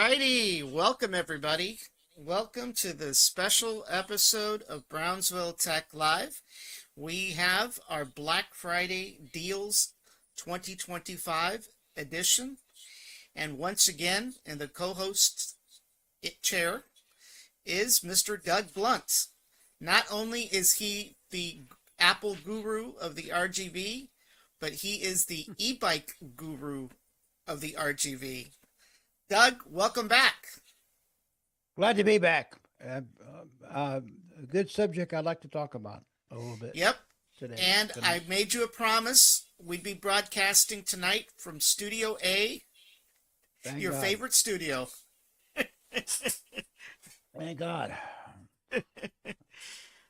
righty. Welcome, everybody. Welcome to the special episode of Brownsville Tech Live. We have our Black Friday Deals 2025 edition. And once again, in the co-host chair is Mr. Doug Blunt. Not only is he the Apple guru of the RGV, but he is the e-bike guru of the RGV. Doug, welcome back. Glad to be back. A good subject I'd like to talk about a little bit Yep. today. And I made you a promise. We'd be broadcasting tonight from Studio A, Thank your God. favorite studio. Thank God.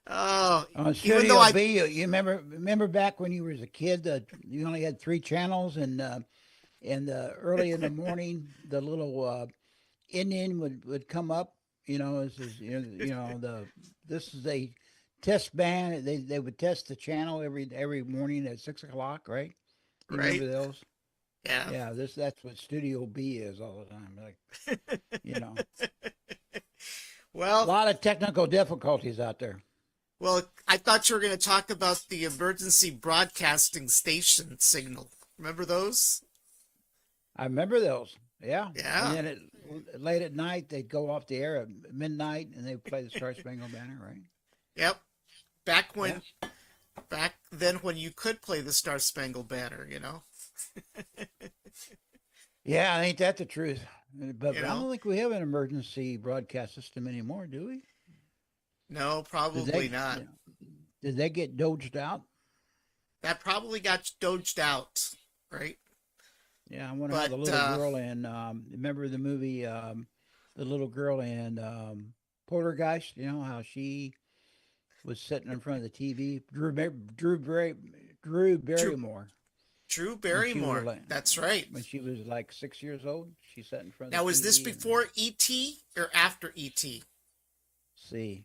Oh, On even Studio though B, you remember back when you was a kid that you only had three channels, and early in the morning the little Indian would come up. This is this is a test band. They would test the channel every morning at 6 o'clock, right? You Right. remember those? Yeah. Yeah, that's what Studio B is all the time. A Well, lot of technical difficulties out there. I thought you were going to talk about the emergency broadcasting station signal. Remember those? I remember those. Yeah. Yeah. And then late at night, they'd go off the air at midnight and they'd play the Star Spangled Banner, right? Yep. Back then when you could play the Star Spangled Banner, Yeah, ain't that the truth? But You I know? don't think we have an emergency broadcast system anymore, do we? No, probably not. Did they get doged out? That probably got doged out, right? Yeah, I wonder how But the little girl in, remember the movie, the little girl in Poltergeist, how she was sitting in front of the TV? Drew Barrymore. Drew When she was Barrymore. like, That's right. when she was like 6 years old, she sat in front of Now, the was this TV. before E.T. or after E.T.? See,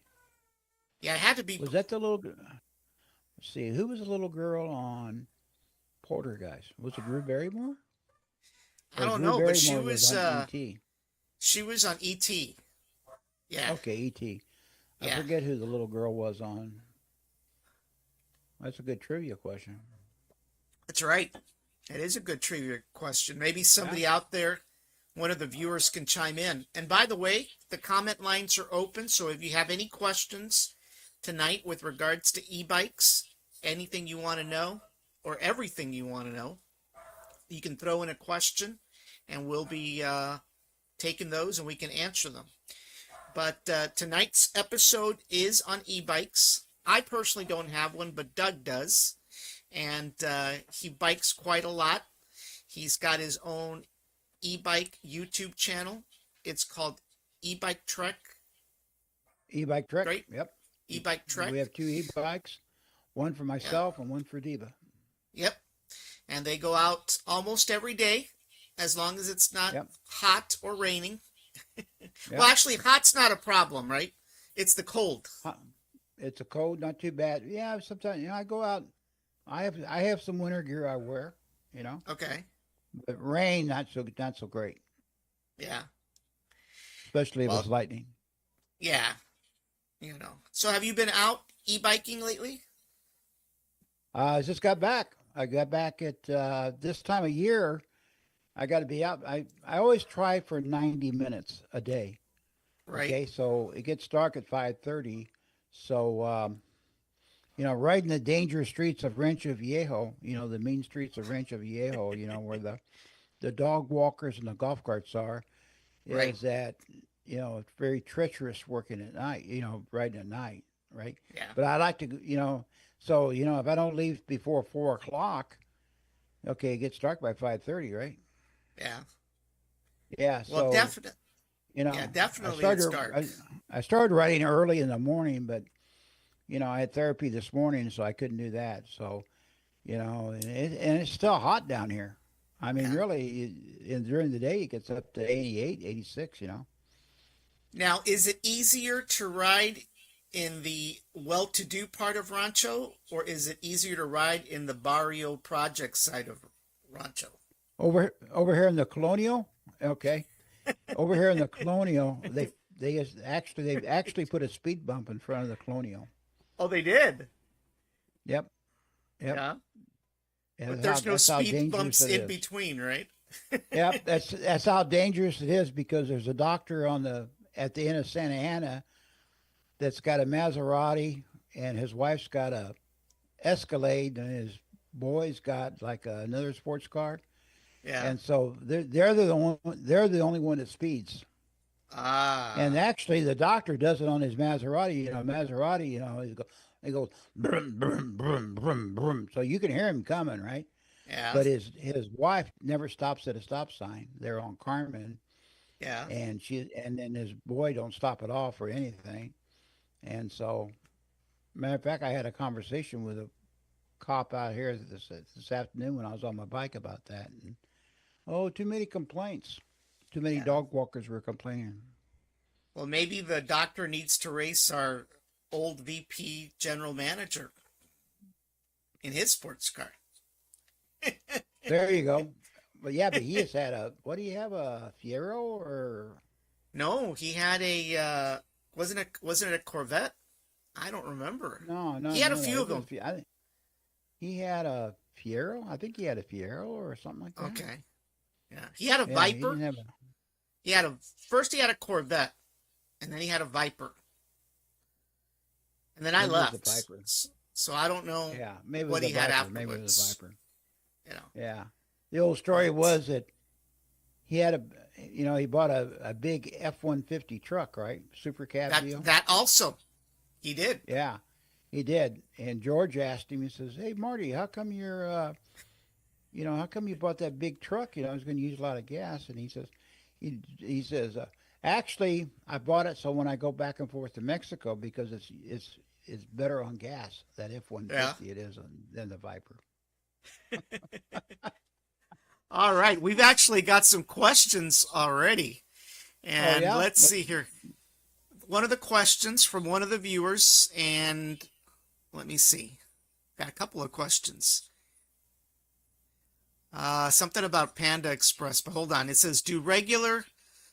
Yeah, it had to be. was that the little? Let's see, who was the little girl on Poltergeist? Was it Drew Barrymore? I Or don't Drew know, but Barrymore was on ET. she was on E.T. Yeah, Okay, ET. I yeah. forget who the little girl was on. That's a good trivia question. That's right. It is a good trivia question. Maybe somebody Yeah. out there, one of the viewers, can chime in. And by the way, the comment lines are open, so if you have any questions tonight with regards to e-bikes, anything you want to know, or everything you want to know, you can throw in a question, and we'll be taking those and we can answer them. But tonight's episode is on e-bikes. I personally don't have one, but Doug does. And he bikes quite a lot. He's got his own e-bike YouTube channel. It's called E-Bike Trek, E-bike Trek. right? Yep. E-Bike Trek. We have two e-bikes, one for myself and one for Diva. Yep. And they go out almost every day, as long as it's not Yep. hot or raining. Yep. Well, actually, hot's not a problem, right? It's the cold. It's a cold, not too bad. Yeah, sometimes I go out. I have some winter gear I wear, Okay. but rain not so great, Yeah. especially if Well, it's lightning. yeah. So have you been out e-biking lately? I just got back. I got back at this time of year. I got to be out. I always try for 90 minutes a day. Right. Okay, so it gets dark at 5:30. So riding the dangerous streets of Rancho Viejo, the mean streets of Rancho Viejo, where the dog walkers and the golf carts are, Right. is that it's very treacherous working at night. Riding at night, right? Yeah. But I like to, so if I don't leave before 4 o'clock, okay, it gets dark by 5:30, right? Yeah. Yeah. Well, So definitely. you know, Yeah, I definitely it's started dark. I started riding early in the morning, but I had therapy this morning, so I couldn't do that. So and it's still hot down here. I mean, Yeah. really, during the day it gets up to 88, 86. Now, is it easier to ride in the well-to-do part of Rancho, or is it easier to ride in the Barrio Project side of Rancho? Over here in the Colonial, okay. over here in the Colonial, they've actually put a speed bump in front of the Colonial. Oh, they did. Yep, yep. Yeah. And But there's no that's how speed dangerous bumps it in is. between, right? Yep, that's how dangerous it is because there's a doctor on the at the end of Santa Ana that's got a Maserati and his wife's got a Escalade and his boy's got like another sports car, Yeah. and so they're the only one that speeds. And Ah. actually, the doctor does it on his Maserati. Maserati. He goes brum brum brum brum brum. So you can hear him coming, right? Yeah. But his wife never stops at a stop sign. They're on Carmen, Yeah. and then his boy don't stop at all for anything. And so, matter of fact, I had a conversation with a cop out here this afternoon when I was on my bike about that. And oh, too many complaints. Too many Yeah. dog walkers were complaining. Well, maybe the doctor needs to race our old VP general manager in his sports car. There you go. But yeah, but he has had a what do you have, a Fiero or No, he had a wasn't it a Corvette? I don't remember. no, no, He had a no, no. few It of was a them. Fie- I think he had a Fiero. I think he had a Fiero or something like that. Okay. Yeah. He had a Yeah, he Viper. didn't have a. He had a First he had a Corvette, and then he had a Viper. And then I Maybe it was a left. Viper. So I don't know Yeah, maybe it what was he a had Viper. Maybe it was a afterwards. Viper. You know. Yeah. The old story But was that he had he bought a big F-150 truck, right? Super cab deal. that also he did. Yeah, he did. And George asked him, he says, "Hey, Marty, how come how come you bought that big truck? It's going to use a lot of gas." And he says, "Actually, I bought it so when I go back and forth to Mexico because it's better on gas that Yeah. F-150 it is than the Viper." All right. We've actually got some questions already. Oh And yeah, let's see here. One of the questions from one of the viewers, and let me see. Got a couple of questions. Something about Panda Express, but hold on. It says, do regular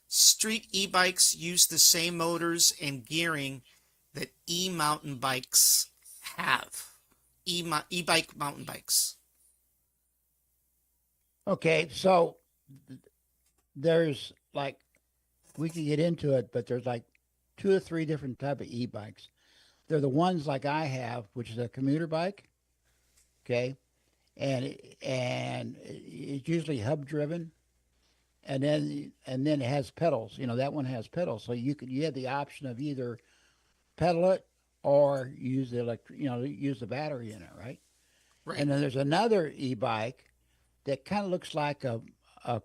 street e-bikes use the same motors and gearing that e-mountain bikes have? E-bike mountain bikes. okay. So there's like we can get into it, but there's like two or three different type of e-bikes. They're the ones like I have, which is a commuter bike. Okay, and it's usually hub driven, and then it has pedals. That one has pedals, so you have the option of either pedal it or use the use the battery in it, right? Right. And then there's another e-bike that kind of looks like a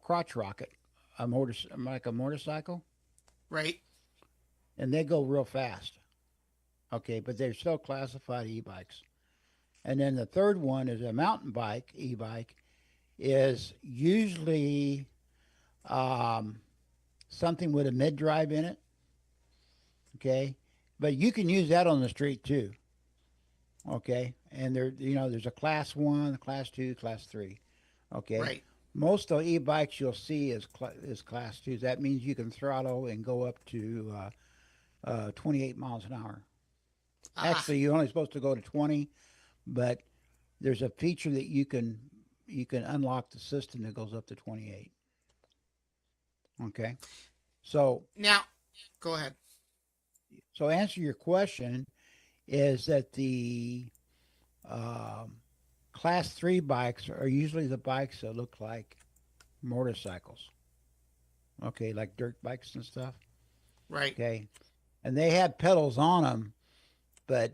crotch rocket, like a motorcycle, Right. and they go real fast. Okay, but they're still classified e-bikes. And then the third one is a mountain bike, e-bike, is usually um, something with a mid drive in it. Okay, but you can use that on the street too. Okay, and there's a class one, class two, class three. Okay, Right. most of the e-bikes you'll see is class twos. That means you can throttle and go up to 28 miles an hour. Ah. Actually, you're only supposed to go to 20, but there's a feature that you can unlock the system that goes up to 28. Okay, so Now, go ahead. answer your question is that the um, class three bikes are usually the bikes that look like motorcycles. Okay, like dirt bikes and stuff. Right. Okay, and they have pedals on them, but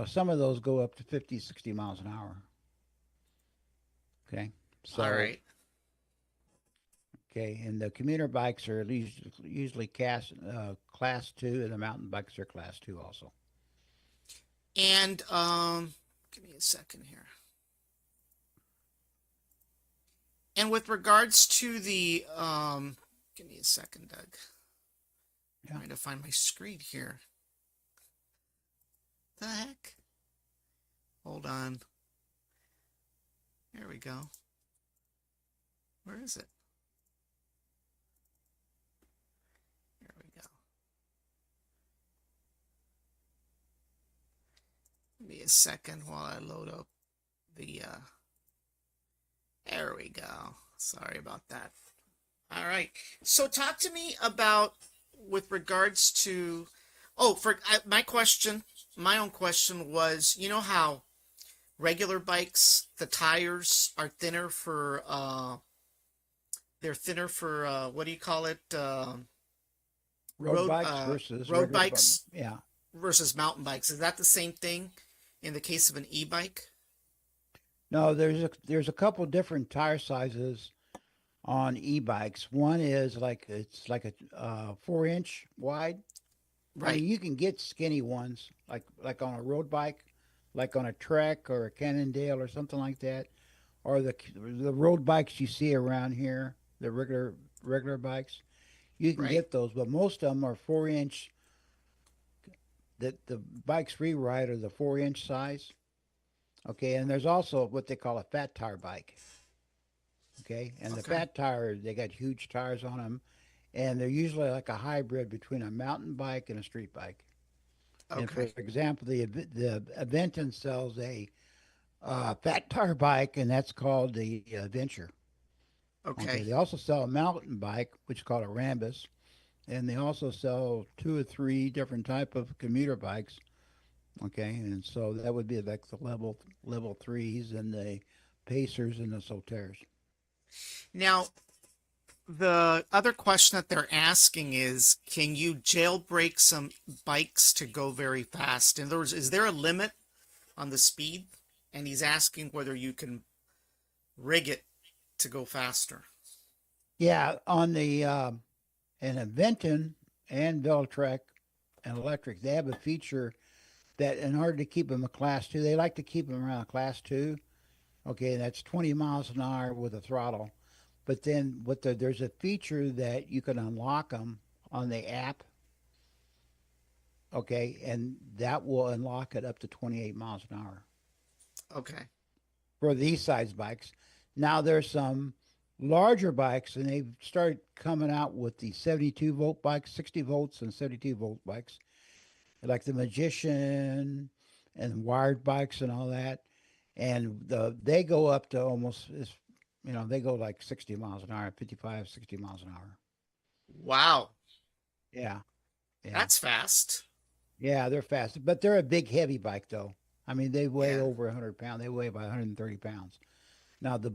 some of those go up to 50, 60 miles an hour. Okay, All so right. okay, and the commuter bikes are usually class two, and the mountain bikes are class two also. And give me a second here. And with regards to the give me a second, Doug. Yeah. Trying to find my screen here. The heck? Hold on. There we go. Where is it? Give me a second while I load up the there we go. Sorry about that. All right. So talk to me about with regards to for my question, my own question was, you know how regular bikes, the tires are thinner for they're thinner for what do you call it? Road bikes versus Road regular, bikes yeah. versus mountain bikes. Is that the same thing in the case of an e-bike? No, there's a couple different tire sizes on e-bikes. One is like it's like a 4-inch wide. I Right. mean, you can get skinny ones like on a road bike, like on a Trek or a Cannondale or something like that, or the road bikes you see around here, the regular bikes. You can Right. get those, but most of them are 4-inch. The bikes we ride are the 4-inch size. Okay, and there's also what they call a fat tire bike. Okay, and the Okay. fat tire, they got huge tires on them, and they're usually like a hybrid between a mountain bike and a street bike. And for Okay. example, the Aventon sells a fat tire bike, and that's called the Venture. Okay, Okay. they also sell a mountain bike, which is called a Rambus, and they also sell two or three different type of commuter bikes. Okay, and so that would be like the level threes and the Pacers and the Soltaires. Now, the other question that they're asking is, can you jailbreak some bikes to go very fast? In other words, is there a limit on the speed? And he's asking whether you can rig it to go faster. Yeah, on the and Aventon and Veltrek and Electric, they have a feature that in order to keep them a class two, they like to keep them around a class two. Okay, that's 20 miles an hour with a throttle. But then there's a feature that you can unlock them on the app. Okay, and that will unlock it up to 28 miles an hour Okay. for these size bikes. Now there's some larger bikes, and they've started coming out with the 72-volt bikes, 60 volts and 72-volt bikes, like the Magician and wired bikes and all that. And they go up to almost, they go like 60 miles an hour, 55, 60 miles an hour. Wow. Yeah, yeah, That's fast. yeah. They're fast, but they're a big, heavy bike though. I mean, they weigh Yeah. over 100 pounds. They weigh about 130 pounds. Now the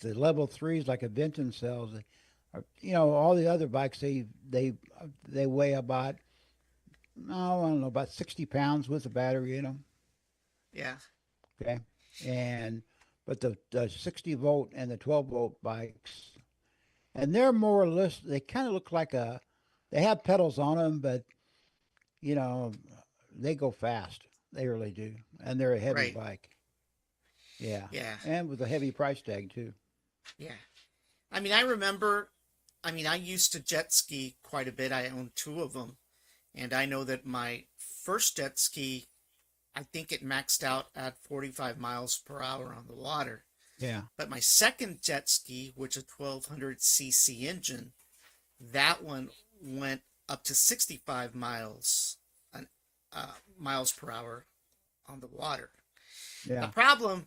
level threes, like a Benton sells, all the other bikes they weigh about, I don't know, about 60 pounds with a battery in them. Yeah. Okay, and but the 60-volt and the 12-volt bikes, and they're more or less, they kind of look like they have pedals on them, but you know they go fast. They really do, and they're a heavy Right. bike. Yeah, Yeah. and with a heavy price tag too. Yeah. I mean, I remember, I used to jet ski quite a bit. I owned two of them. And I know that my first jet ski, I think it maxed out at 45 miles per hour on the water. Yeah, But my second jet ski, which is a 1200cc engine, that one went up to 65 miles per hour on the water. The yeah, problem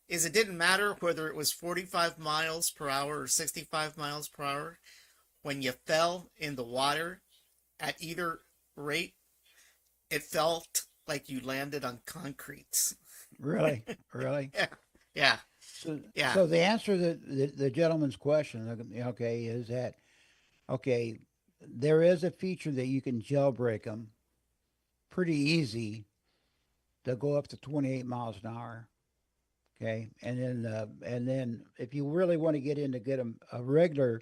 is it didn't matter whether it was 45 miles per hour or 65 miles per hour. When you fell in the water at either rate, it felt like you landed on concrete. really, really. Yeah, yeah, So, yeah, so the answer to the gentleman's question, okay, is that okay? There is a feature that you can jailbreak them pretty easy to go up to 28 miles an hour. Okay, and then if you really want to get in to get a regular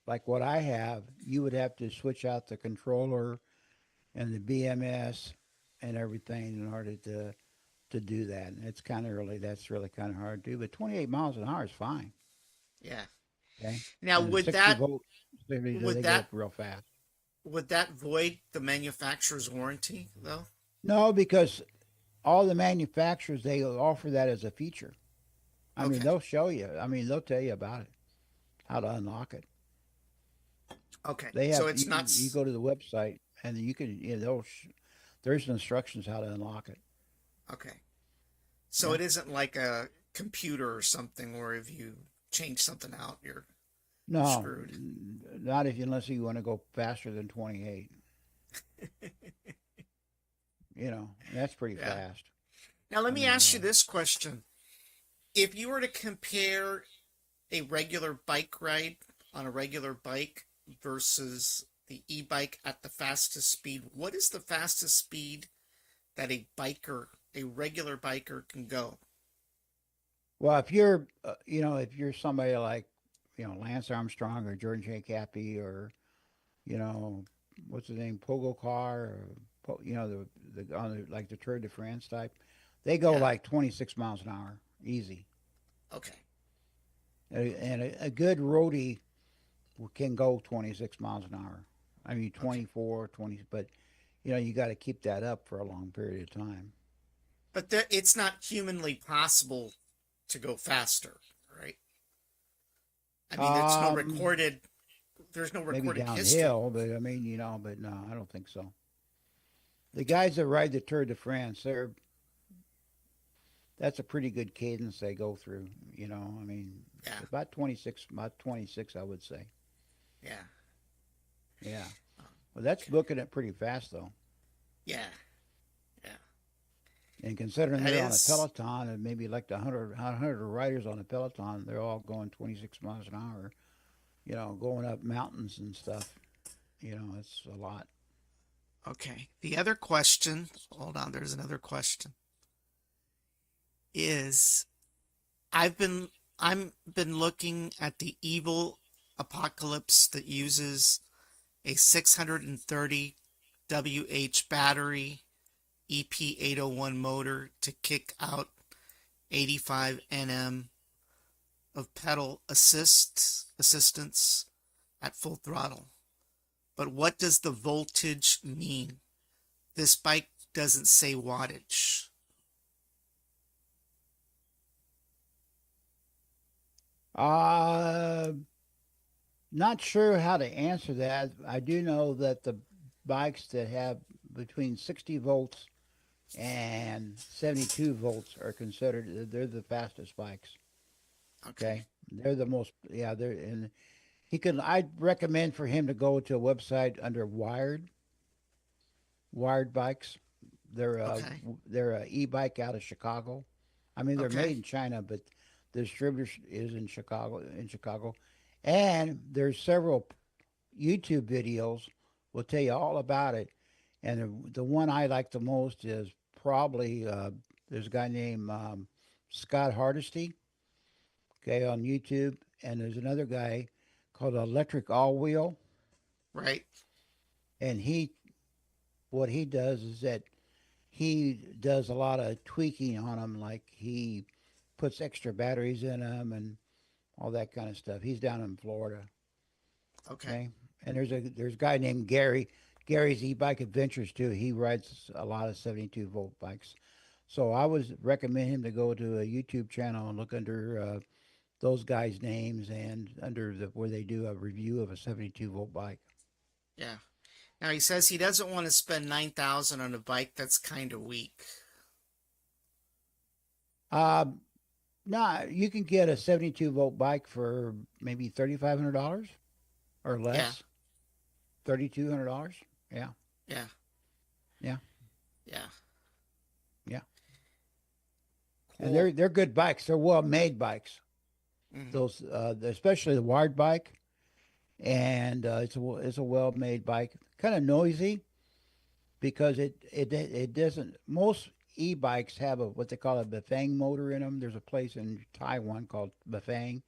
like what I have, you would have to switch out the controller and the BMS and everything in order to do that. And that's really kind of hard to do. But 28 miles an hour is fine. yeah. Okay, Now, and 60 volt, would they go up that real fast. would that void the manufacturer's warranty though? No, because all the manufacturers they offer that as a feature. I mean, Okay, they'll show you. I mean, they'll tell you about it, how to unlock it. okay. They So have it's not. you go to the website and you can there's instructions how to unlock it. Okay. So Yeah. it isn't like a computer or something where if you change something out, you're No, screwed. not if unless you want to go faster than 28. That's pretty Yeah. fast. Now let I me mean, ask you this question. If you were to compare a regular bike ride on a regular bike versus the e-bike at the fastest speed, what is the fastest speed that a regular biker can go? well, if you're somebody like, Lance Armstrong or Jordan J. Cappy or, you know, what's his name, Pogo Car or, the on the, like the Tour de France type, they go Yeah. like 26 miles an hour, easy. Okay. And a good roadie can go 26 miles an hour. I mean, Okay. 24, 20, but you got to keep that up for a long period of time. But it's not humanly possible to go faster, right? I mean, Um, there's no Maybe recorded history. downhill, but I mean, but no, I don't think so. The guys that ride the Tour de France, that's a pretty good cadence they go through. I mean, Yeah. about 26, I would say. Yeah. Yeah. Well, that's Okay. booking it pretty fast though. Yeah. Yeah. And considering That they're on a is peloton and maybe like the 100 riders on a peloton, they're all going 26 miles an hour. Going up mountains and stuff. It's a lot. okay. The other question, hold on, there's another question. Is I've been I'm been looking at the Evil Apocalypse that uses a 630 WH battery EP801 motor to kick out 85 Nm of pedal assistance at full throttle. But what does the voltage mean? This bike doesn't say wattage. Uh, Not sure how to answer that. I do know that the bikes that have between 60 volts and 72 volts are considered, they're the fastest bikes. Okay. Okay. They're the most, yeah, and I'd recommend for him to go to a website under Wired Bikes. They're a, Okay. they're a e-bike out of Chicago. I mean, they're Okay. made in China, but the distributor is in Chicago. And there's several YouTube videos will tell you all about it. And the one I like the most is probably there's a guy named Scott Hardesty, okay, on YouTube, and there's another guy called Electric All Wheel, Right. and what he does is that he does a lot of tweaking on them, like he puts extra batteries in them and all that kind of stuff. He's down in Florida. Okay. Okay, and there's a guy named Gary. Gary's e-bike adventures too. He rides a lot of 72 volt bikes. So I would recommend him to go to a YouTube channel and look under those guys' names and under where they do a review of a 72 volt bike. Yeah. Now he says he doesn't want to spend 9,000 on a bike that's kind of weak. Um, nah, you can get a 72 volt bike for maybe $3,500 or Yeah. less. $3,200. Yeah, Yeah. yeah, Yeah. yeah. And they're Cool. they're good bikes. They're well made bikes. Hmm. Those, especially the wired bike, and it's a well made bike. Kind of noisy because it doesn't. Most e-bikes have what they call a Bafang motor in them. There's a place in Taiwan called Bafang,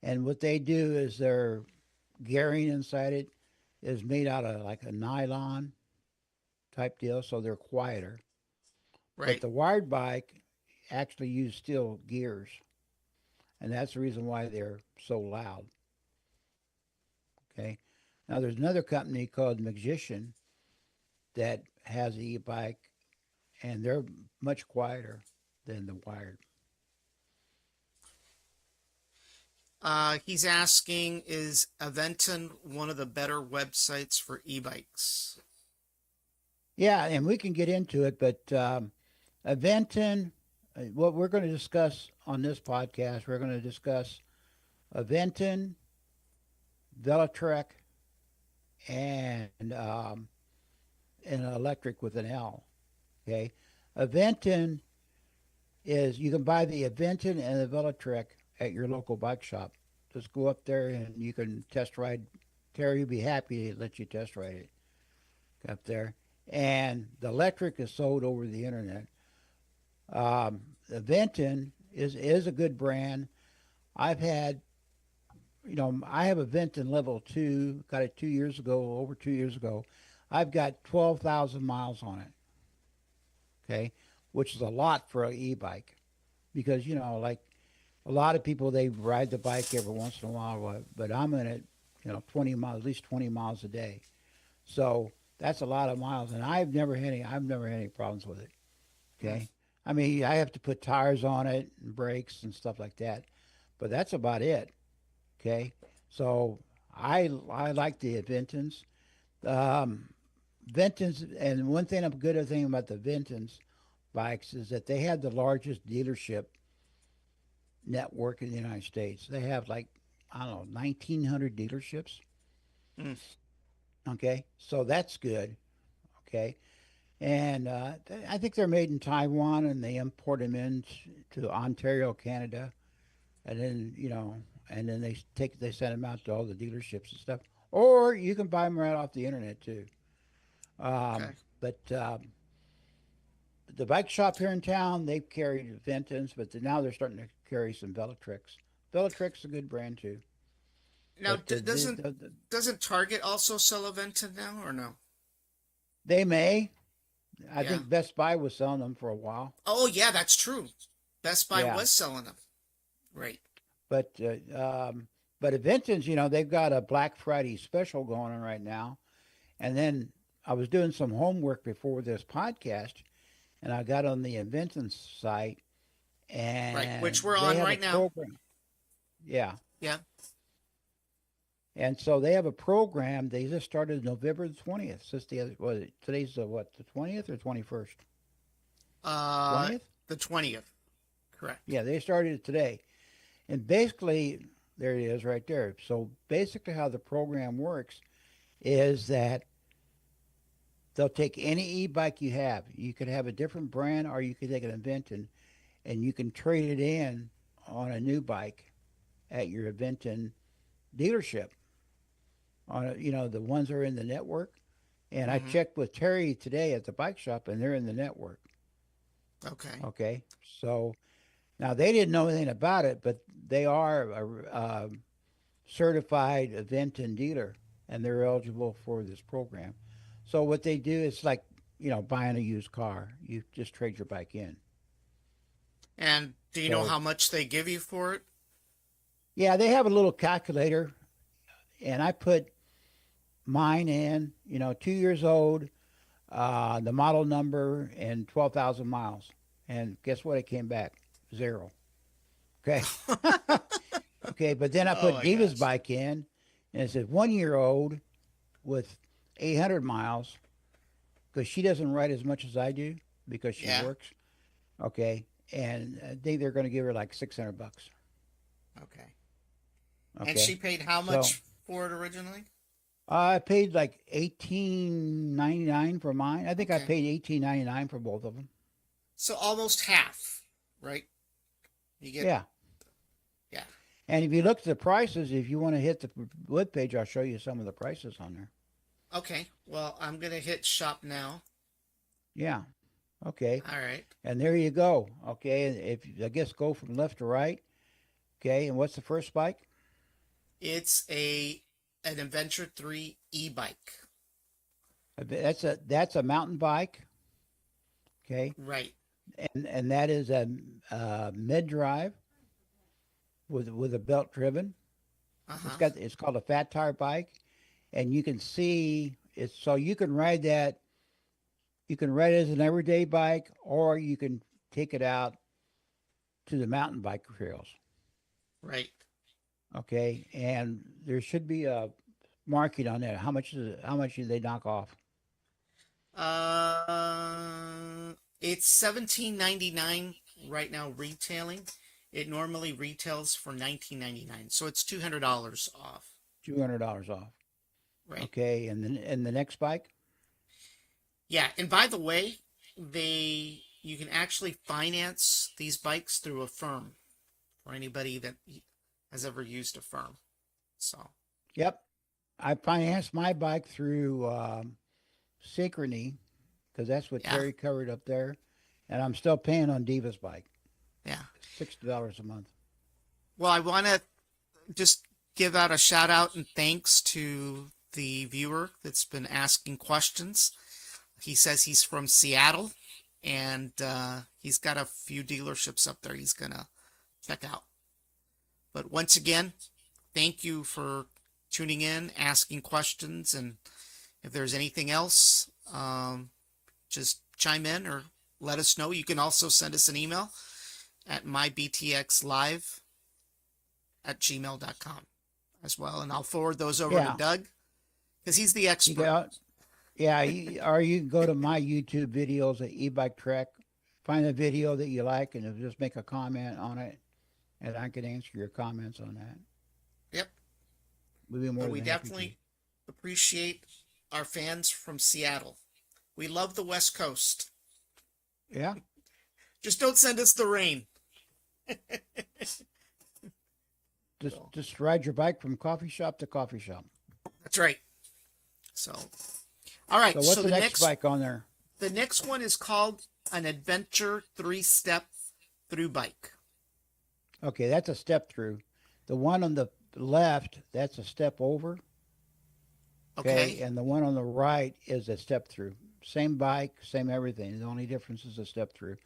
and what they do is their gearing inside it is made out of like a nylon type deal, so they're quieter. But Right. the wired bike actually use steel gears, and that's the reason why they're so loud. Okay. Now there's another company called Magician that has an e-bike, and they're much quieter than the wired. He's asking, is Aventon one of the better websites for e-bikes? Yeah, and we can get into it, but Aventon, what we're going to discuss on this podcast, we're going to discuss Aventon, Velotrek, and an electric with an L. Okay, Aventon is you can buy the Aventon and the Velotrek at your local bike shop. Just go up there and you can test ride. Terry will be happy to let you test ride it up there. And the electric is sold over the internet. Aventon is a good brand. I've had, I have a Venton Level 2, got it 2 years ago, over 2 years ago. I've got 12,000 miles on it, okay, which is a lot for an e-bike because, like a lot of people, they ride the bike every once in a while, but I'm in it, 20 miles, at least 20 miles a day. So that's a lot of miles, and I've never had any problems with it, okay? I mean, I have to put tires on it and brakes and stuff like that, but that's about it. Okay, so I like the Ventons. Um, Ventons, and one thing I'm good at thing about the Ventons bikes is that they have the largest dealership network in the United States. They have like I don't know 1,900 dealerships. Mm. Okay, so that's good. Okay, and I think they're made in Taiwan and they import them into Ontario, Canada, and then and then they send them out to all the dealerships and stuff. Or you can buy them right off the internet too. Okay. But the bike shop here in town, they've carried Ventons, but now they're starting to carry some Velotrix. Velotrix a good brand too. Now, But doesn't Target also sell a Venton now, or no? they may. I Yeah. think Best Buy was selling them for a while. Oh, yeah, that's true. Best Buy Yeah, was selling them. Right. but at Ventons, they've got a Black Friday special going on right now. And then I was doing some homework before this podcast, and I got on the Ventons site, Right. and Which we're they on have a right now. program. Yeah, Yeah. and so they have a program. They just started November the 20th. Since the other, today's the 20th or 21st? Uh, 20th? the 20th. Correct. Yeah, they started it today. And basically, there it is right there. So basically, how the program works is that they'll take any e-bike you have. You could have a different brand, or you could take an Aventon, and you can trade it in on a new bike at your Aventon dealership. The ones that are in the network. And I Mm-hmm. checked with Terry today at the bike shop, and they're in the network. Okay. Okay, so now they didn't know anything about it, but they are a certified Aventon dealer, and they're eligible for this program. So what they do is like buying a used car. You just trade your bike in. And do you know So how much they give you for it? yeah, they have a little calculator, and I put mine in. 2 years old, the model number, and 12,000 miles. And guess what? It came back zero. Okay. Okay, but then I Oh put my Diva's gosh. bike in, and it says 1 year old with 800 miles because she doesn't ride as much as I do because she Yeah. works. Okay, and they're going to give her like $600. Okay. And she Okay, paid how so much for it originally? I paid like 18.99 for mine. I think I Okay. paid 18.99 for both of them. So almost half, right? You get, Yeah, yeah. and if you look at the prices, if you want to hit the web page, I'll show you some of the prices on there. Okay. Well, I'm gonna hit shop now. Yeah. Okay. All right. And there you go. Okay. And if I guess go from left to right. Okay. And what's the first bike? It's an Adventure 3 e-bike. That's a mountain bike. Okay. Right. And that is a mid drive with a belt driven. Uh-huh. It's called a fat tire bike, and you can see it's so you can ride that. You can ride it as an everyday bike, or you can take it out to the mountain bike trails. Right. Okay, and there should be a marking on there. How much is it? How much do they knock off? Uh, It's $17.99 right now retailing. It normally retails for $19.99, so it's $200 off, $200 off. right? Okay, and the next bike? Yeah, and by the way, you can actually finance these bikes through a firm for anybody that has ever used a firm. So, Yep. I financed my bike through Synchrony because that's what yeah, Terry covered up there, and I'm still paying on Diva's bike, yeah. $60 a month. Well, I want to just give out a shout out and thanks to the viewer that's been asking questions. He says he's from Seattle and he's got a few dealerships up there he's going to check out. But once again, thank you for tuning in, asking questions, and if there's anything else, just chime in or let us know. You can also send us an email at mybtxlive@gmail.com as well, and I'll forward those over to Yeah, Doug because he's the you expert. got yeah, or you can go to my YouTube videos at eBike Trek, find a video that you like, and just make a comment on it, and I can answer your comments on that. Yep. We'd be more But we than happy to. definitely appreciate our fans from Seattle. We love the West Coast. Yeah, Just don't send us the rain. just ride your bike from coffee shop to coffee shop. That's right. So, all right. So what's So the next bike on there? the next one is called an Adventure 3-step through bike. Okay, that's a step through. The one on the left, that's a step over. Okay. And the one on the right is a step through. Same bike, same everything. The only difference is a step through.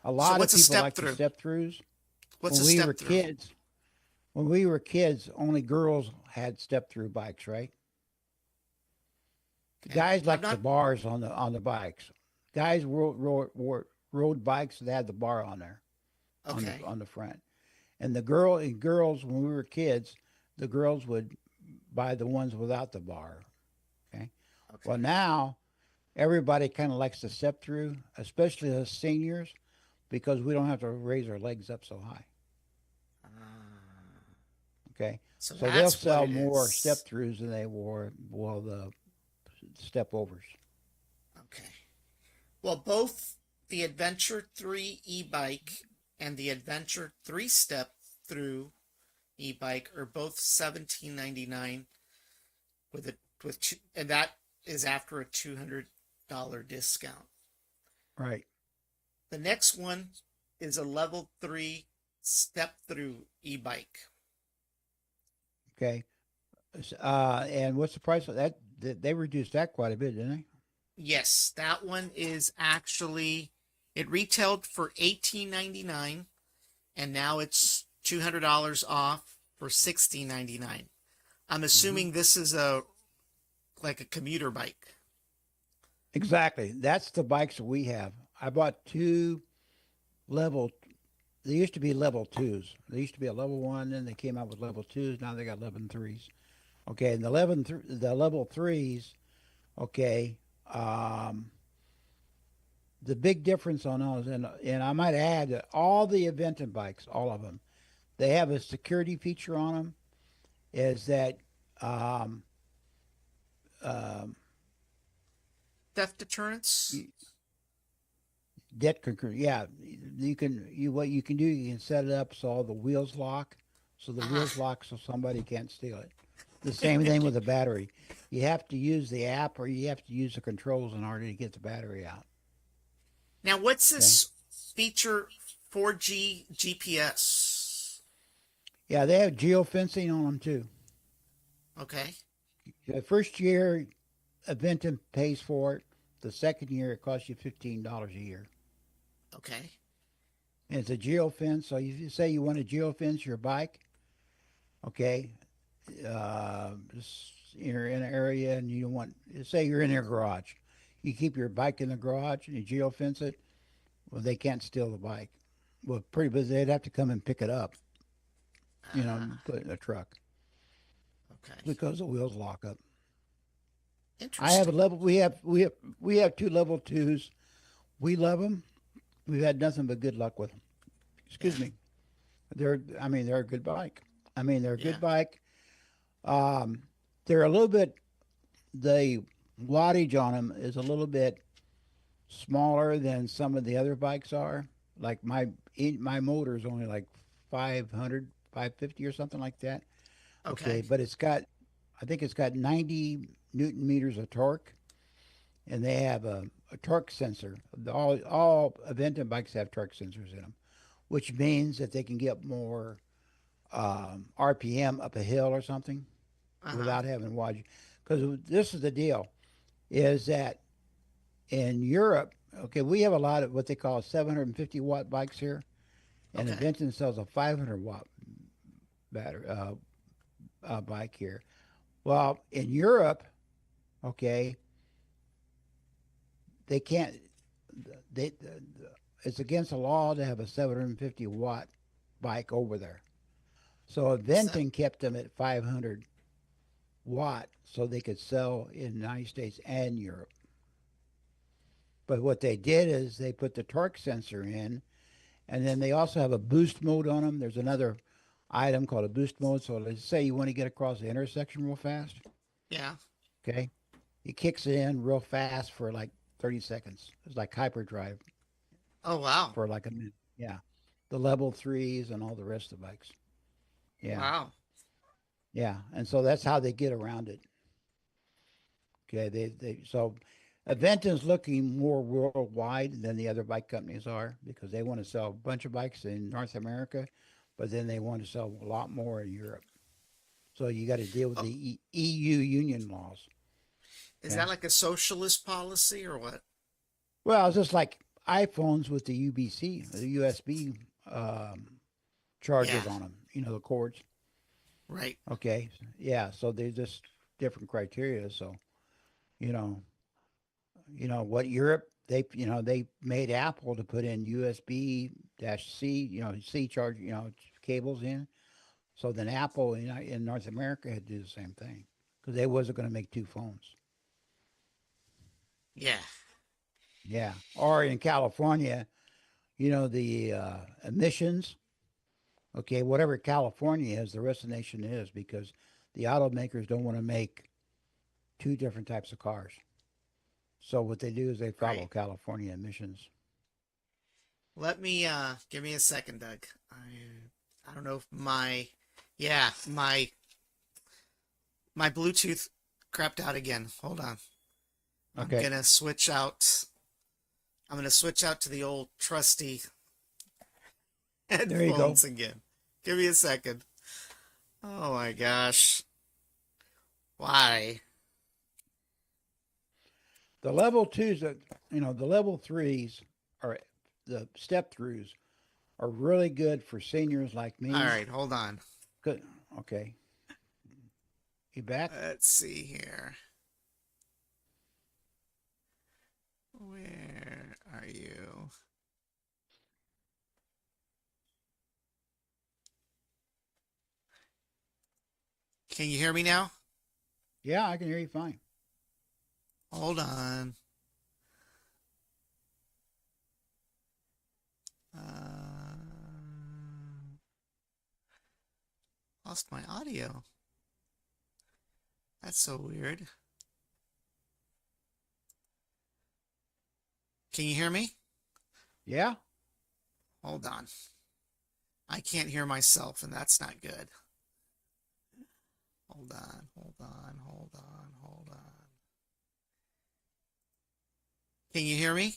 A lot of what's a people step like through? the step throughs. What's When a we step were through? kids, when we were kids, only girls had step through bikes, right? The Okay. guys I'm liked the not bars on the bikes. Guys rode bikes that had the bar on there okay. on the front. And girls when we were kids, the girls would buy the ones without the bar. Okay. Well, Okay. now everybody kind of likes to step through, especially the seniors, because we don't have to raise our legs up so high. Ah, Okay. so So they'll that's what sell it more step is. throughs than they wore, well, the step overs. Okay. Well, both the Adventure 3 e-bike and the Adventure 3-step through e-bike are both $17.99 and that is after a $200 discount. Right. The next one is a level 3 step through e-bike. Okay. And what's the price of that? They reduced that quite a bit, didn't they? Yes, that one is actually it retailed for $18.99 and now it's $200 off for $16.99. I'm Hmm. assuming this is a like a commuter bike. Exactly. That's the bikes that we have. I bought two level. They used to be level twos. They used to be a level one, then they came out with level twos. Now they got level threes. Okay, and the level threes. Okay, um, the big difference on those, and I might add that all the Aventon bikes, all of them, they have a security feature on them. Is that um, um, Theft deterrence? debt concur? Yeah, what you can do, you can set it up so all the wheels lock, so the Ah. wheels lock so somebody can't steal it. The same thing with the battery. You have to use the app or you have to use the controls in order to get the battery out. Now what's Okay. this feature 4G GPS? Yeah, they have geofencing on them too. Okay. The first year, Aventon pays for it. The second year, it costs you $15 a year. Okay. And it's a geofence. So if you say you want to geofence your bike, okay, you're in an area and you want, say you're in your garage. You keep your bike in the garage and you geofence it. Well, they can't steal the bike. Well, pretty busy. They'd have to come and pick it up, Ah, and put it in a truck okay. because the wheels lock up. I have a Interesting. level. We have two level twos. We love them. we've had nothing but good luck with them. Yeah. Excuse me. They're a good bike. They're a Yeah. good bike. Um, they're a little bit, the wattage on them is a little bit smaller than some of the other bikes are. Like my motor is only like 500, 550 or something like that. Okay, Okay. but I think it's got 90 Newton meters of torque, and they have a torque sensor. All Aventon bikes have torque sensors in them, which means that they can get more RPM up a hill or something Uh-huh. without having wattage. Because this is the deal: is that in Europe, okay, we have a lot of what they call 750-watt bikes here, and Okay. Aventon sells a 500-watt battery bike here. Well, in Europe, okay, they can't. They it's against the law to have a 750-watt bike over there. So Is that Aventon kept them at 500-watt so they could sell in the United States and Europe. But what they did is they put the torque sensor in, and then they also have a boost mode on them. There's another item called a boost mode. So let's say you want to get across the intersection real fast. yeah. Okay, it kicks it in real fast for like 30 seconds. It's like hyperdrive Oh wow. for like a minute. Yeah, the level threes and all the rest of the bikes. Yeah, Wow. yeah, and so that's how they get around it. Okay, so Aventon's looking more worldwide than the other bike companies are because they want to sell a bunch of bikes in North America, but then they want to sell a lot more in Europe. So you got to deal with Oh, the EU union laws. is that Okay. like a socialist policy or what? Well, it's just like iPhones with the UBC, the USB Yeah. chargers on them. The cords. Right. Okay. Yeah. So they're just different criteria. So you know, what Europe they made Apple to put in USB dash C, C charge, cables in. So then Apple in North America had to do the same thing because they wasn't going to make two phones. Yeah. Yeah. Or in California, the emissions. Okay, whatever California is, the rest of the nation is because the automakers don't want to make two different types of cars. So what they do is they follow Right. California emissions. Let me give me a second, Doug. I don't know if my Bluetooth crapped out again. Hold on. I'm Okay, gonna switch out. I'm gonna switch out to the old trusty there you go. headphones again. Give me a second. Oh my gosh. Why? The level twos, the level threes are the step throughs are really good for seniors like All me. right, hold on. Good. Okay, you back? Let's see here. Where are you? Can you hear me now? Yeah, I can hear you fine. Hold on. Uh, lost my audio. That's so weird. Can you hear me? Yeah. Hold on. I can't hear myself, and that's not good. Hold on, hold on, hold on, hold on. Can you hear me?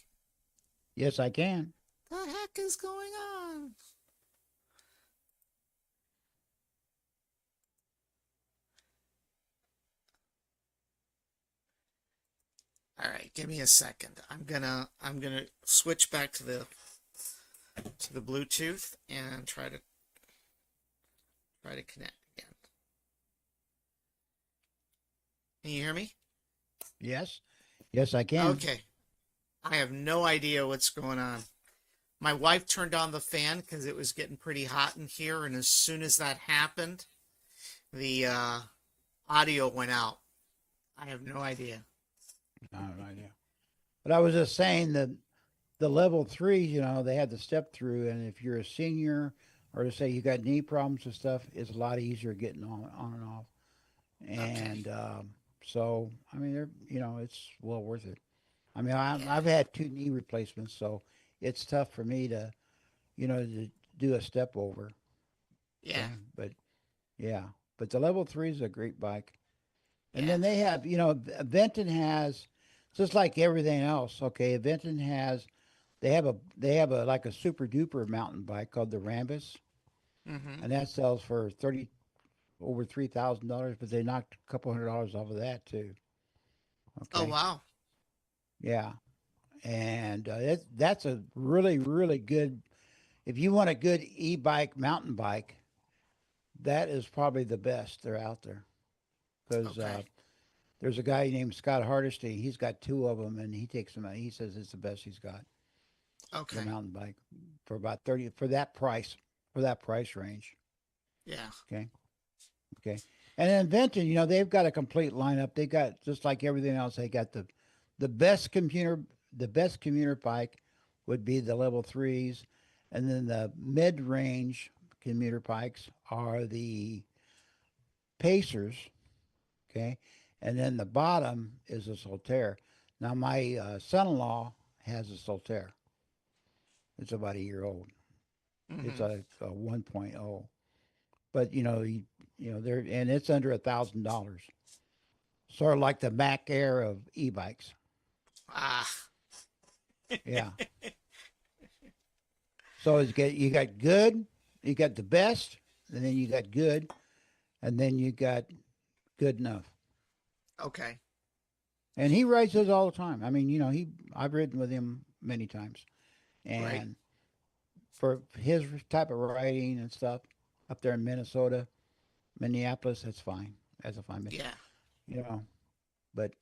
Yes, I can. The heck is going on? All right, give me a second. I'm gonna switch back to the Bluetooth and try to connect again. Can you hear me? Yes. Yes, I can. Okay. I have no idea what's going on. My wife turned on the fan because it was getting pretty hot in here, and as soon as that happened, the audio went out. I have no idea. I have no idea. But I was just saying that the level threes, you know, they had the step through, and if you're a senior or to say you got knee problems and stuff, it's a lot easier getting on and off. Okay. And so, I mean, they're you know, it's well worth it. I mean, Yeah. I've had two knee replacements, so it's tough for me to to do a step over. Yeah. Okay, but yeah, but the level three is a great bike. And Yeah. then they have, Benton has just like everything else. Okay, Benton has they have a like a super duper mountain bike called the Rambus, Mm-hmm. and that sells for 30 over $3,000. But they knocked a couple $100 off of that too. Oh Okay, wow. yeah, and that's a really good. If you want a good e-bike mountain bike, that is probably the best they're out there because Okay. there's a guy named Scott Hardesty. He's got two of them, and he takes them out. He says it's the best he's got, the Okay. mountain bike, for about 30 for that price range. Yeah. Okay, okay. And then Benton, they've got a complete lineup. They got just like everything else. They got the best computer, the best commuter bike would be the level threes, and then the mid range commuter bikes are the Pacers. Okay, and then the bottom is a Solterre. Now my son-in-law has a Solterre. It's about a year old. It's Mm-hmm. a 1.0, but they're and it's under $1,000. Sort of like the Mac Air of e-bikes. Ah. Yeah. So you got good, you got the best, and then you got good, and then you got good enough. Okay. And he rides those all the time. I mean, I've ridden with him many times, Right. and for his type of riding and stuff up there in Minnesota, Minneapolis, that's fine. That's a fine, Yeah. you know. But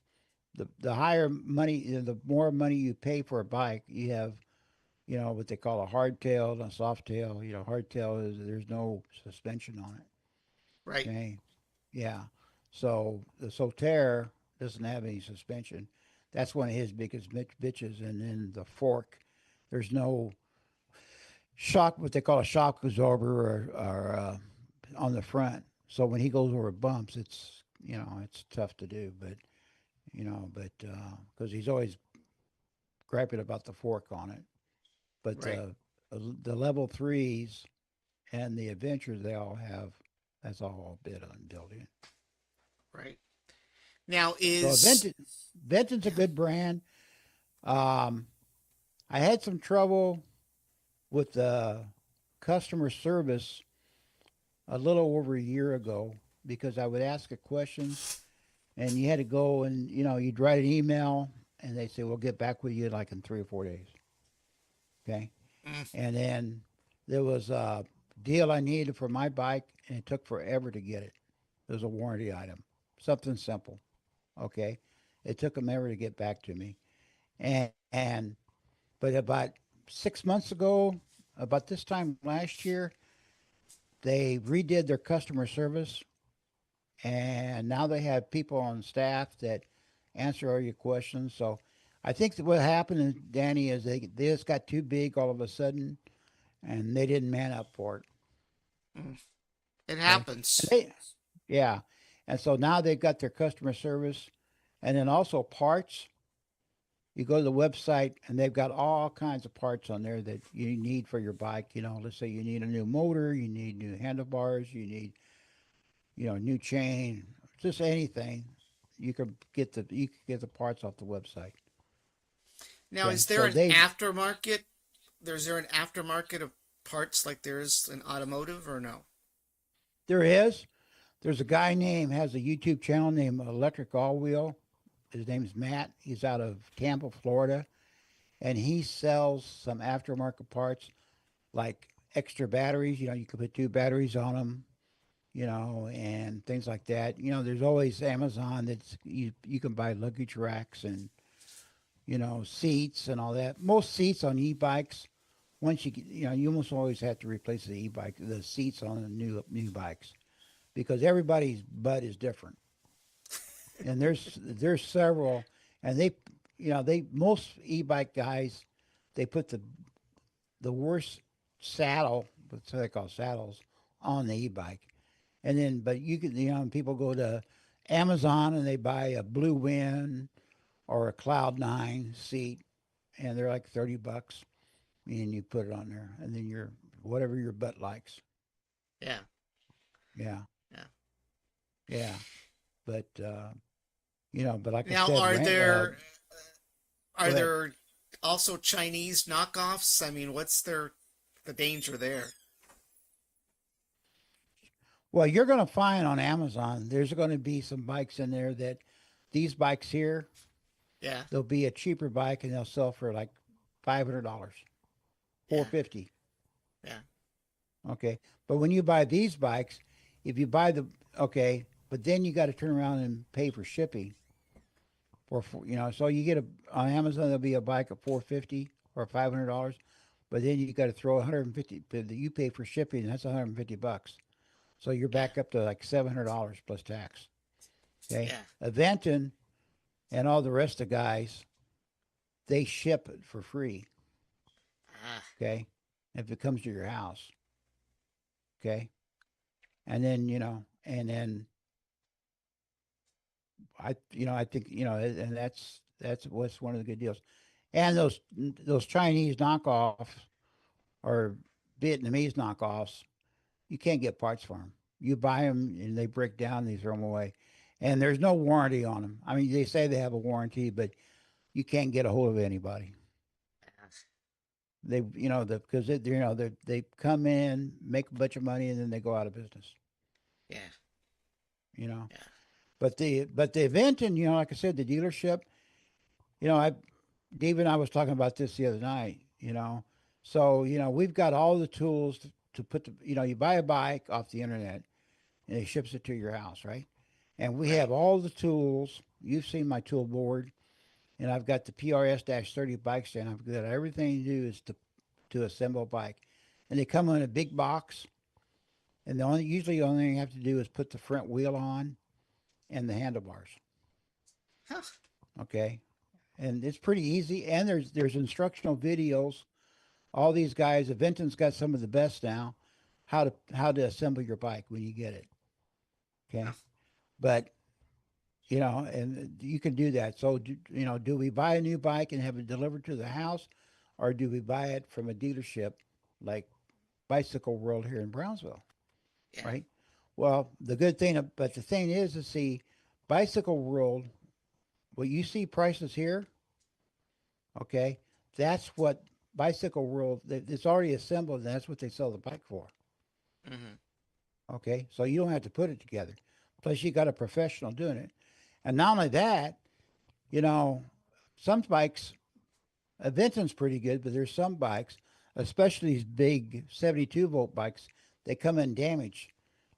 the higher money, the more money you pay for a bike, you have, what they call a hardtail and a soft tail. Hardtail is there's no suspension on it. Right. Okay, yeah. So the Solterre doesn't have any suspension. That's one of his biggest bitches. And then the fork, there's no shock, what they call a shock absorber, or on the front. So when he goes over bumps, it's tough to do. But because he's always griping about the fork on it. But Right. the level threes and the adventures they all have, that's all bit on building. Right. Now So is Benton's a yeah. good brand. Um, I had some trouble with the customer service a little over a year ago because I would ask a question and you had to go and you'd write an email and they say we'll get back with you like in 3 or 4 days. Okay, Mm, and then there was a deal I needed for my bike and it took forever to get it. It was a warranty item, something simple. Okay, it took them ever to get back to me, and but about 6 months ago, about this time last year, they redid their customer service, and now they have people on staff that answer all your questions. So I think that what happened, Danny, is they just got too big all of a sudden, and they didn't man up for it. mm. It Okay, and happens. yeah, and so now they've got their customer service, and then also parts. You go to the website and they've got all kinds of parts on there that you need for your bike. Let's say you need a new motor, you need new handlebars, you need, new chain, just anything. You can get the parts off the website. Now Okay. is there So an aftermarket? There's there an aftermarket of parts like there is in automotive or no? there is, there's a guy has a YouTube channel named Electric All Wheel. His name's Matt. He's out of Tampa, Florida. And he sells some aftermarket parts like extra batteries. You can put two batteries on them, and things like that. There's always Amazon that's you can buy luggage racks and seats and all that. Most seats on e-bikes, once you almost always have to replace the seats on the new bikes because everybody's butt is different, and there's several, and they most e-bike guys they put the worst saddle, what they call saddles, on the e-bike. And then, but you can, people go to Amazon and they buy a Blue Wind or a Cloud 9 seat, and they're like $30, and you put it on there, and then you're whatever your butt likes. Yeah. Yeah, Yeah. yeah. But but like I Now, said, are go ahead. there also Chinese knockoffs? I mean, what's the danger there? Well, you're going to find on Amazon, there's going to be some bikes in there that these bikes here, Yeah. they'll be a cheaper bike and they'll sell for like $500, Yeah. 450. Yeah. Okay. But when you buy these bikes, if you buy okay, but then you got to turn around and pay for shipping so you get on Amazon, there'll be a bike at 450 or $500, but then you got to throw 150, but you pay for shipping, and that's $150. So you're Yeah. back up to like $700 plus tax. Okay. Yeah. Aventon and all the rest of the guys, they ship it for free. Ah. Okay. If it comes to your house. Okay. And then, and then I think, and that's what's one of the good deals. And those Chinese knockoffs or Vietnamese knockoffs, you can't get parts for them. You buy them and they break down, and you throw them away. And there's no warranty on them. I mean, they say they have a warranty, but you can't get a hold of anybody. They, because they come in, make a bunch of money, and then they go out of business. Yeah. Yeah. Yeah. But the event, and like I said, the dealership, Dave and I was talking about this the other night. So we've got all the tools to put you buy a bike off the internet, and it ships it to your house, right? And we Right. have all the tools. You've seen my tool board, and I've got the PRS-30 bike stand. I've got everything to do is to assemble a bike, and they come in a big box. And the only thing you have to do is put the front wheel on and the handlebars. Huh. Okay, and it's pretty easy. And there's instructional videos. All these guys, Aventon's got some of the best now. How to assemble your bike when you get it. Huh. Okay, but and you can do that. So do we buy a new bike and have it delivered to the house, or do we buy it from a dealership like Bicycle World here in Brownsville? Yeah. Right. Well, but the thing is to see Bicycle World. What you see prices here, okay, that's what Bicycle World. It's already assembled, and that's what they sell the bike for. Mm-hmm. Okay, so you don't have to put it together. Plus, you got a professional doing it, and not only that, you know, some bikes, Aventon's pretty good, but there's some bikes, especially these big 72-volt bikes, they come in damaged.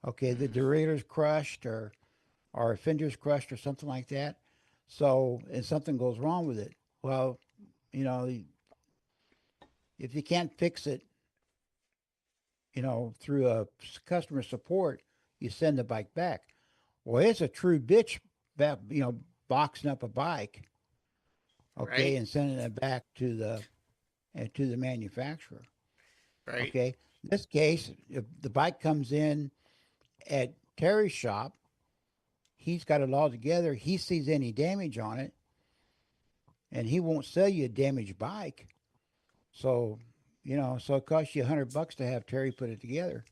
Okay, the Mm-hmm. derailleur's crushed or a fender's crushed or something like that. So, and something goes wrong with it. Well, you know, if you can't fix it, through a customer support, you send the bike back. Well, it's a true bitch that, boxing up a bike, okay, Right. and sending it back to the manufacturer. Right. Okay. In this case, if the bike comes in at Terry's shop, he's got it all together. He sees any damage on it, and he won't sell you a damaged bike. So, so it costs you $100 to have Terry put it together.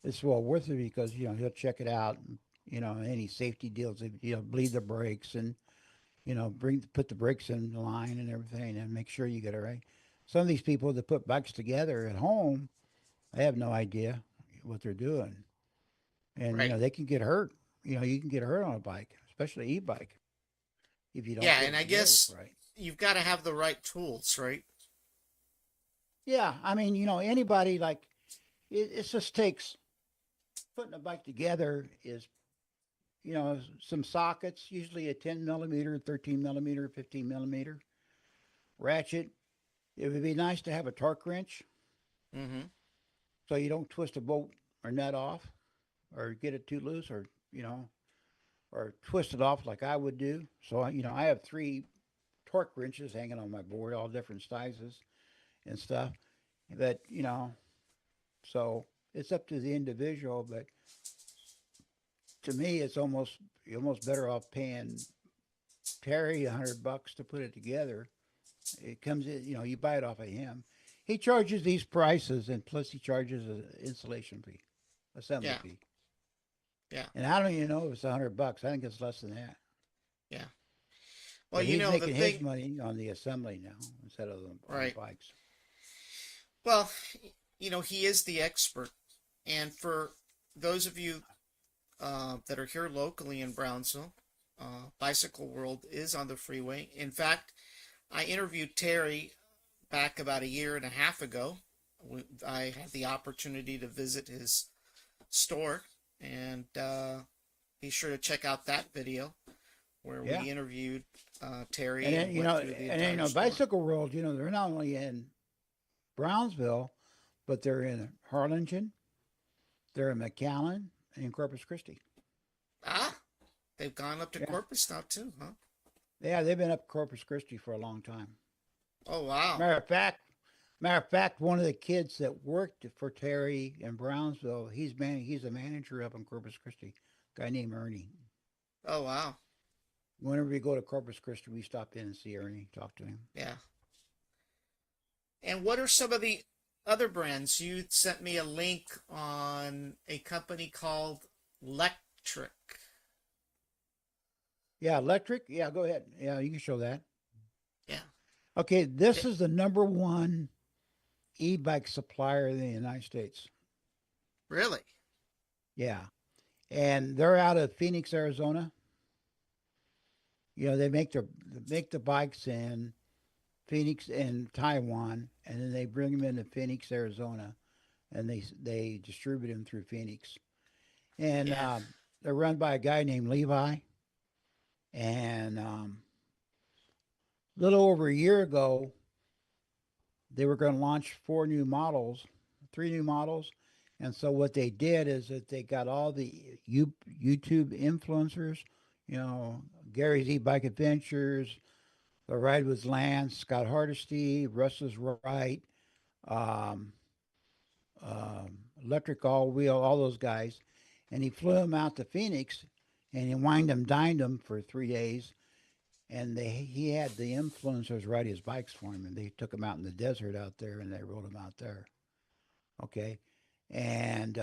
It's well worth it because he'll check it out. Any safety deals, bleed the brakes and put the brakes in line and everything, and make sure you get it right. Some of these people that put bikes together at home, they have no idea what they're doing, and Right. they can get hurt. You can get hurt on a bike, especially e-bike, if you don't Yeah, put and it I together guess right. you've got to have the right tools, right? Yeah, I mean, anybody like it just takes putting a bike together is some sockets, usually a 10 millimeter, 13 millimeter, 15 millimeter ratchet. It would be nice to have a torque wrench Mm-hmm. so you don't twist a bolt or nut off or get it too loose or twist it off like I would do. So, I have three torque wrenches hanging on my board, all different sizes. and stuff. But so it's up to the individual. But to me, it's almost you're almost better off paying Terry $100 to put it together. It comes in, you buy it off of him. He charges these prices, and plus he charges an installation fee, assembly Yeah. fee. Yeah. And I don't even know if it's $100. I think it's less than that. Yeah. Well, But you he's know, the making his thing, money on the assembly now instead of on the right. bikes. Well, he is the expert. And for those of you that are here locally in Brownsville, Bicycle World is on the freeway. In fact, I interviewed Terry back about a year and a half ago. I had the opportunity to visit his store, and be sure to check out that video where Yeah. we interviewed Terry And then, and went through the entire store. Bicycle World, they're not only in Brownsville, but they're in Harlingen, they're in McAllen, and in Corpus Christi. Ah, they've gone up to Yeah. Corpus now too, huh? Yeah, they've been up Corpus Christi for a long time. Oh, wow. Matter of fact, one of the kids that worked for Terry in Brownsville, he's a manager up in Corpus Christi, a guy named Ernie. Oh, wow. Whenever we go to Corpus Christi, we stop in and see Ernie, talk to him. Yeah. And what are some of the other brands? You sent me a link on a company called Lectric. Yeah, electric. Yeah, go ahead. Yeah, you can show that. Yeah. Okay, this is the number one e-bike supplier in the United States. Really? Yeah, and they're out of Phoenix, Arizona. They make the bikes in Phoenix and Taiwan, and then they bring them into Phoenix, Arizona, and they distribute them through Phoenix. And Yeah. they're run by a guy named Levi. And a little over a year ago, they were going to launch three new models. And so what they did is that they got all the YouTube influencers, Gary's E-Bike Adventures, The Ride with Lance, Scott Hardesty, Russ is Right, um, Electric All Wheel, all those guys. And he flew them out to Phoenix, and he wined them, dined them for 3 days. And he had the influencers ride his bikes for him, and they took him out in the desert out there, and they rode him out there. Okay. And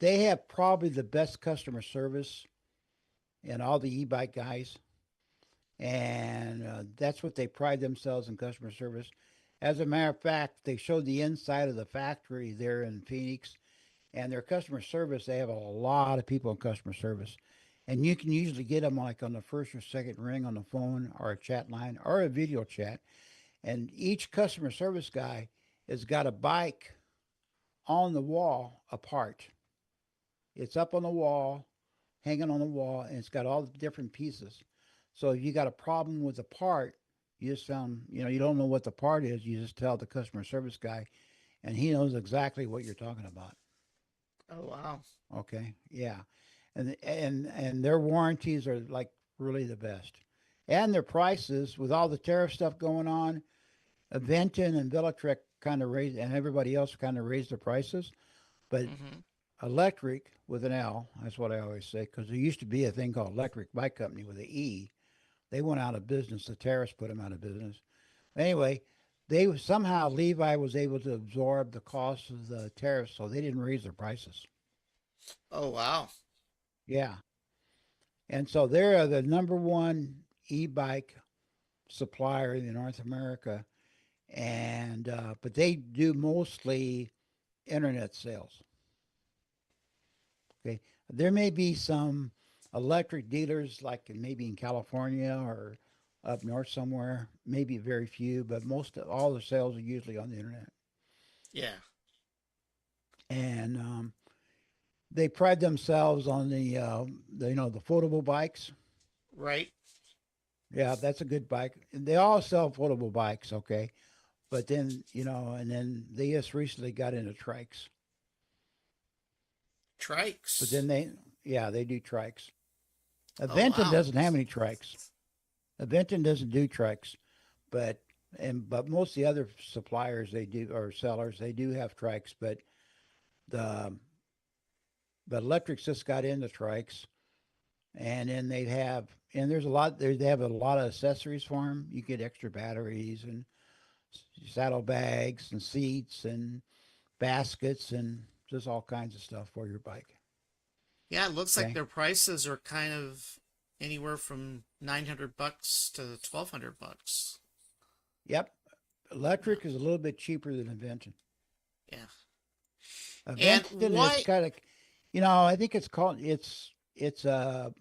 they have probably the best customer service in all the e-bike guys. And that's what they pride themselves in, customer service. As a matter of fact, they showed the inside of the factory there in Phoenix, and their customer service, they have a lot of people in customer service. And you can usually get them like on the first or second ring on the phone or a chat line or a video chat. And each customer service guy has got a bike on the wall apart. It's up on the wall, hanging on the wall, and it's got all the different pieces. So if you got a problem with a part, you just you don't know what the part is, you just tell the customer service guy, and he knows exactly what you're talking about. Oh, wow. Okay, yeah, and their warranties are like really the best, and their prices with all the tariff stuff going on, Aventon and Velotrek kind of raised, and everybody else kind of raised their prices, but Mm-hmm. Electric with an L, that's what I always say, because there used to be a thing called Electric Bike Company with an E. They went out of business. The tariffs put them out of business. Anyway, they somehow Levi was able to absorb the cost of the tariffs, so they didn't raise their prices. Oh, wow. Yeah, and so they're the number one e-bike supplier in North America, and but they do mostly internet sales. Okay, there may be some electric dealers like maybe in California or up north somewhere, maybe very few, but all the sales are usually on the internet. Yeah. And they pride themselves on the the foldable bikes. Right. Yeah, that's a good bike. They all sell foldable bikes, okay, but then and then they just recently got into trikes. Trikes. But then they do trikes. Oh, Aventon wow. doesn't have any trikes. Aventon doesn't do trikes, but but most of the other suppliers they do or sellers they do have trikes, the but electrics just got into trikes, and then there's a lot there. They have a lot of accessories for them. You get extra batteries and saddlebags and seats and baskets and just all kinds of stuff for your bike. Yeah, it looks like Okay. their prices are kind of anywhere from $900 to $1,200. Yep. Yeah, Electric is a little bit cheaper than Invention. yeah. And Invention is why? kind of, I think it's some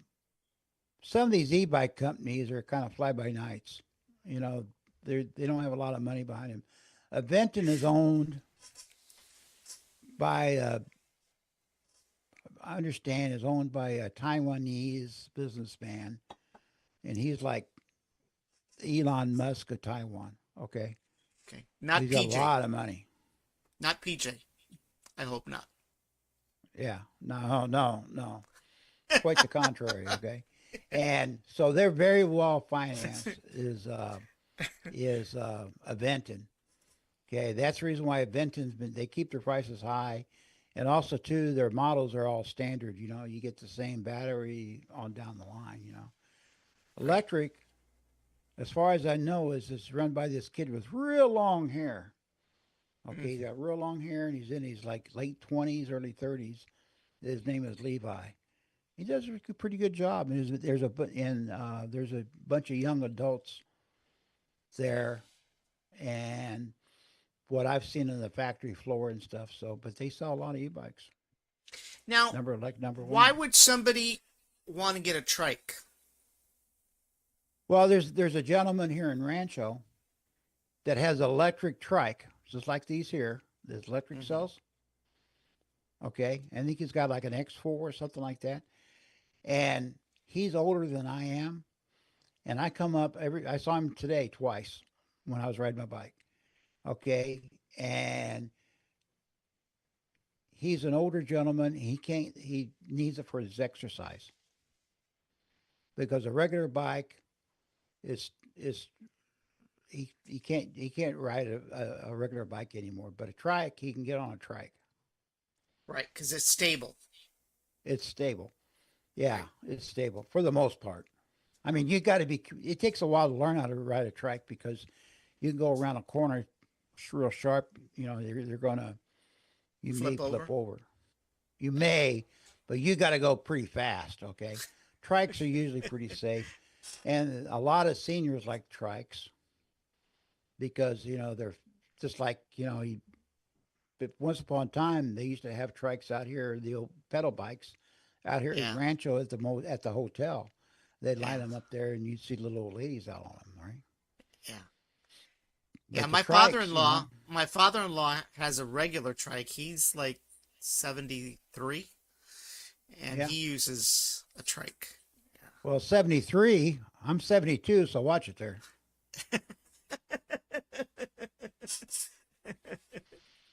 of these e-bike companies are kind of fly by nights. You know, they don't have a lot of money behind them. Aventon is owned by, I understand, is owned by a Taiwanese businessman, and he's like Elon Musk of Taiwan. Okay, Okay, but not he's got a PJ, lot of money. not PJ. I hope not. Yeah, no, no, no, quite the contrary. Okay, and so they're very well financed. Is Aventon. Okay, that's the reason why Aventon's been. They keep their prices high, and also too, their models are all standard. You get the same battery on down the line. Right. Electric, as far as I know, is run by this kid with real long hair. Okay, he's Hmm. got real long hair, and he's in his like late 20s, early 30s. His name is Levi. He does a pretty good job. And there's a bunch of young adults there, and what I've seen on the factory floor and stuff. So, but they sell a lot of e-bikes. Now, Number why one. would somebody want to get a trike? Well, there's a gentleman here in Rancho that has electric trike, just like these here. There's electric Hmm. cells. Okay, I think he's got like an X4 or something like that. And he's older than I am. And I come up I saw him today twice when I was riding my bike. Okay, and he's an older gentleman. He needs it for his exercise because a regular bike is he can't ride a regular bike anymore. But a trike he can get on a trike. Right, because it's stable. It's stable. Yeah, Right. it's stable for the most part. I mean, you got to be. It takes a while to learn how to ride a trike because you can go around a corner real sharp. They're gonna you may Flip flip over. over. You Yeah. may, but you got to go pretty fast. Okay, trikes are usually pretty safe, and a lot of seniors like trikes because they're just like but once upon a time they used to have trikes out here, the old pedal bikes out here at Yeah. Rancho at the hotel. They'd line Yeah. them up there, and you'd see little old ladies out on them, right? Yeah. Yeah. But the trikes, My father-in-law has a regular trike. He's like 73, and yeah. he uses a trike. Well, 73. I'm 72, so watch it there.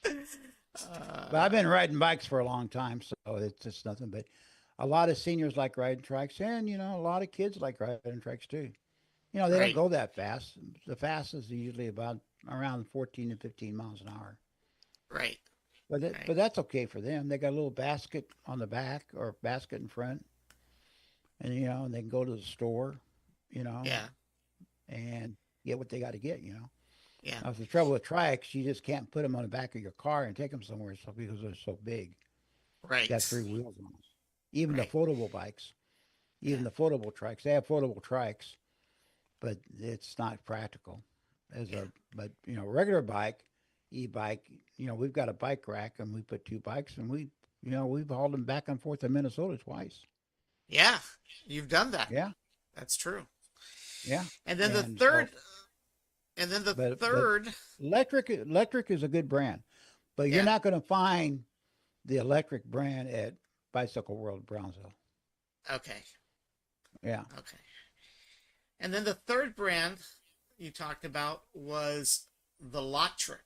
But I've been riding bikes for a long time, so it's just nothing. But a lot of seniors like riding trikes, and a lot of kids like riding trikes too. They don't Right. go that fast. The fastest is usually about around 14 to 15 miles an hour. Right. But Right. that's okay for them. They got a little basket on the back or basket in front, and and they can go to the store, you know, Yeah. and get what they got to get. Yeah. Now, the trouble with trikes, you just can't put them on the back of your car and take them somewhere because they're so big. Got Right. three wheels on them. Even the Right. foldable bikes, Yeah. even the foldable trikes, they have foldable trikes, but it's not practical as Yeah. a. But regular bike, e-bike, we've got a bike rack and we put two bikes and we've hauled them back and forth to Minnesota twice. Yeah. You've done that. Yeah, That's true. yeah, And then the and so third, and then the but third, electric is a good brand, but you're yeah. not going to find the electric brand at Bicycle World Brownsville. Okay. Yeah, Okay. And then the third brand you talked about was the Lotric.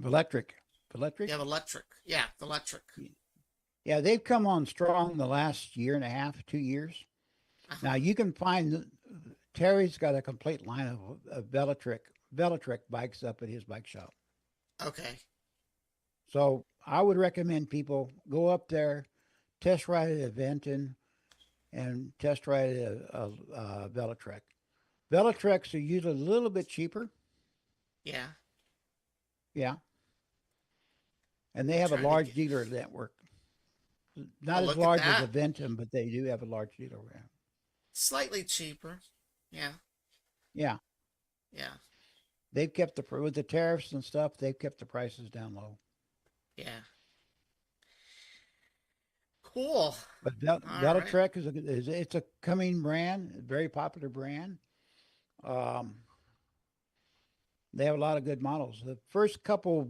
electric, You electric. have electric. Yeah, the electric. Yeah, they've come on strong the last year and a half, 2 years. Now Uh-huh. you can find Terry's got a complete line of electric Velotrek bikes up at his bike shop. Okay. So I would recommend people go up there, test ride at Aventon, and test ride a Velotrek. Velotreks are usually a little bit cheaper. Yeah. Yeah. And they I'm have a trying to large get. dealer network. Oh, Not as look at large as that. Aventon, but they do have a large dealer. Slightly cheaper. Yeah. Yeah. Yeah. They've kept with the tariffs and stuff, they've kept the prices down low. Yeah. Cool. But All right. Velotrek is it's a coming brand, a very popular brand. Um, they have a lot of good models. The first couple,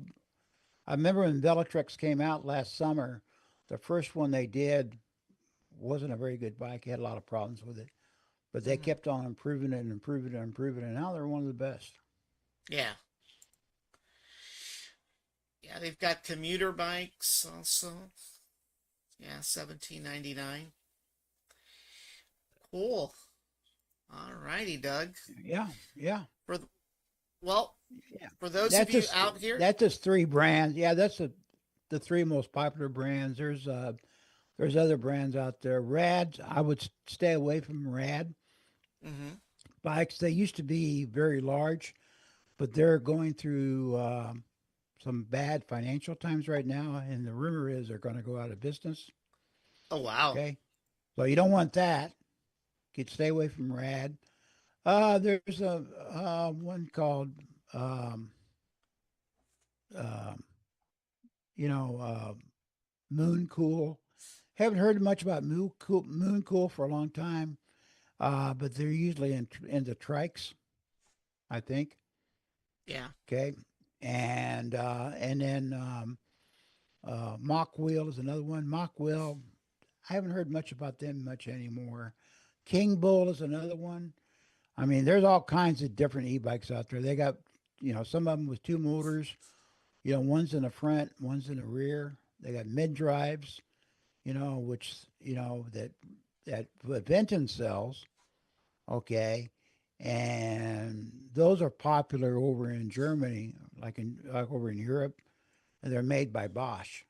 I remember when Velotreks came out last summer, the first one they did wasn't a very good bike. It had a lot of problems with it. But they Hmm. kept on improving it and improving it and improving it. And now they're one of the best. Yeah. Yeah. They've got commuter bikes also. Yeah. 17.99. Cool. All righty, Doug. Yeah, yeah, For well, yeah. for those of That's you just out here, that's just three brands. Yeah, that's the three most popular brands. There's other brands out there. Rads, I would stay away from Rad hmm, bikes. They used to be very large, but they're going through some bad financial times right now, and the rumor is they're going to go out of business. oh wow, Okay, so you don't want that. You stay away from Rad. There's a one called um, um, you know Moon Cool. Haven't heard much about Moon Cool for a long time, but they're usually in the trikes, I think. yeah, Okay, and then Mock Wheel is another one. Mock Wheel, I haven't heard much about them much anymore. King Bull is another one. I mean, there's all kinds of different e-bikes out there. They got, some of them with two motors. One's in the front, one's in the rear. They got mid drives, which that Venton sells. Okay, and those are popular over in Germany, like over in Europe, and they're made by Bosch.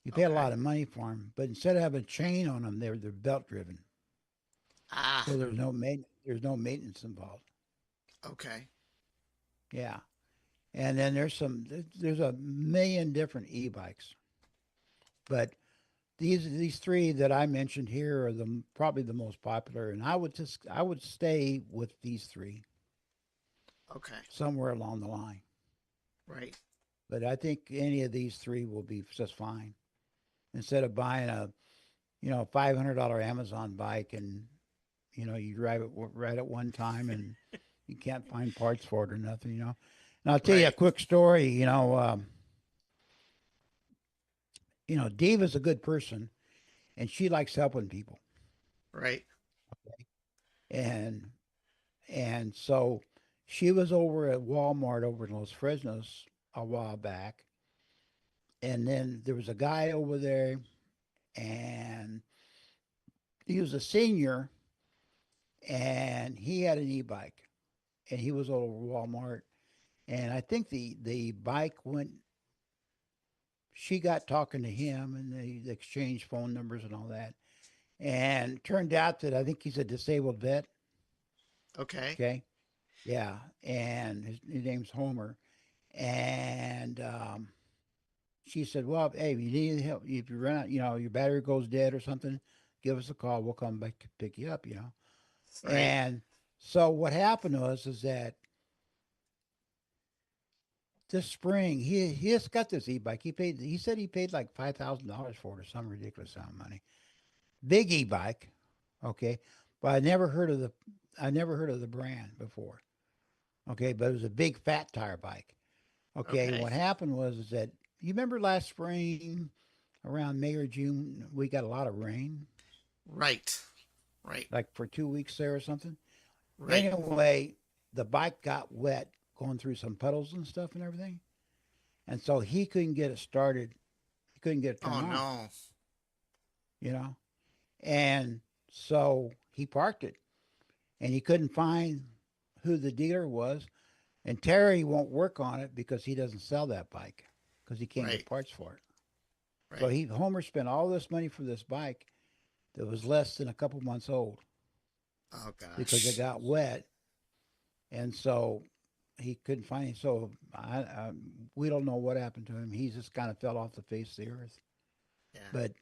You pay a okay, lot of money for them, but instead of having a chain on them, they're belt driven, ah, so there's no maintenance involved. okay, Yeah, and then there's a million different e-bikes, but these three that I mentioned here are probably the most popular, and I would stay with these three okay, somewhere along the line. right, But I think any of these three will be just fine. Instead of buying a $500 Amazon bike and you drive it right at one time and you can't find parts for it or nothing. And I'll tell you a right, quick story. Diva's a good person and she likes helping people, right, and so she was over at Walmart over in Los Fresnos a while back, and then there was a guy over there, and he was a senior, and he had an e-bike, and he was over Walmart, and I think the bike went. She got talking to him, and they exchanged phone numbers and all that. And it turned out that I think he's a disabled vet. okay, Okay, yeah, and his name's Homer. And she said, "Well, hey, if you need any help, if you run out, your battery goes dead or something, give us a call. We'll come back to pick you up." right, And so what happened was is that this spring he just got this e-bike. He said he paid like $5,000 for it or some ridiculous amount of money. Big e-bike, okay, but I never heard of the brand before. Okay, but it was a big fat tire bike. Okay, and okay, what happened was is that you remember last spring around May or June we got a lot of rain, right, right, like for 2 weeks there or something. right. Anyway, the bike got wet going through some puddles and stuff and everything, and so he couldn't get it started. He couldn't get it Oh turned on, no, you know, and so he parked it, and he couldn't find who the dealer was. And Terry won't work on it because he doesn't sell that bike because he can't Right. get parts for it. So Right. Homer spent all this money for this bike that was less than a couple months old Oh because it gosh. got wet, and so he couldn't find it. So we don't know what happened to him. He just kind of fell off the face of the earth. Yeah. But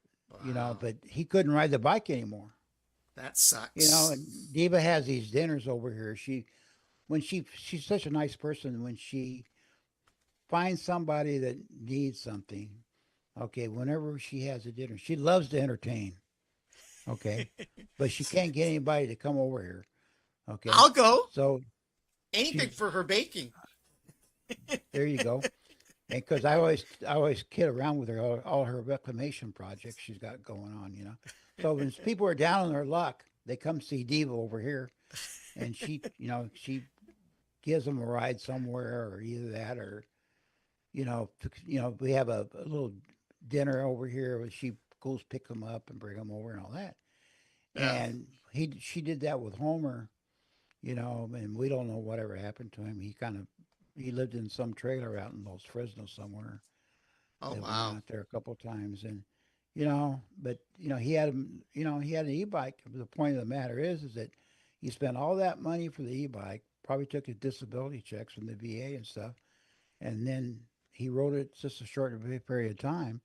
Wow. but he couldn't ride the bike anymore. That And sucks. Diva has these dinners over here. She's such a nice person. When she finds somebody that needs something, okay, whenever she has a dinner, she loves to entertain. Okay, but she can't get anybody to come over here. Okay, I'll go. so Anything she's for her baking. there. You go. And because I always kid around with her all her reclamation projects she's got going on. So when people are down on their luck, they come see Diva over here, and she gives them a ride somewhere, or either that, or we have a little dinner over here where she goes pick them up and bring them over and all that. Yeah. And she did that with Homer, and we don't know whatever happened to him. He lived in some trailer out in Los Fresno somewhere. Oh That we went wow. out there a couple of times, and but he had an e-bike. The point of the matter is that he spent all that money for the e-bike, probably took his disability checks from the VA and stuff, and then he rode it just a short period of time.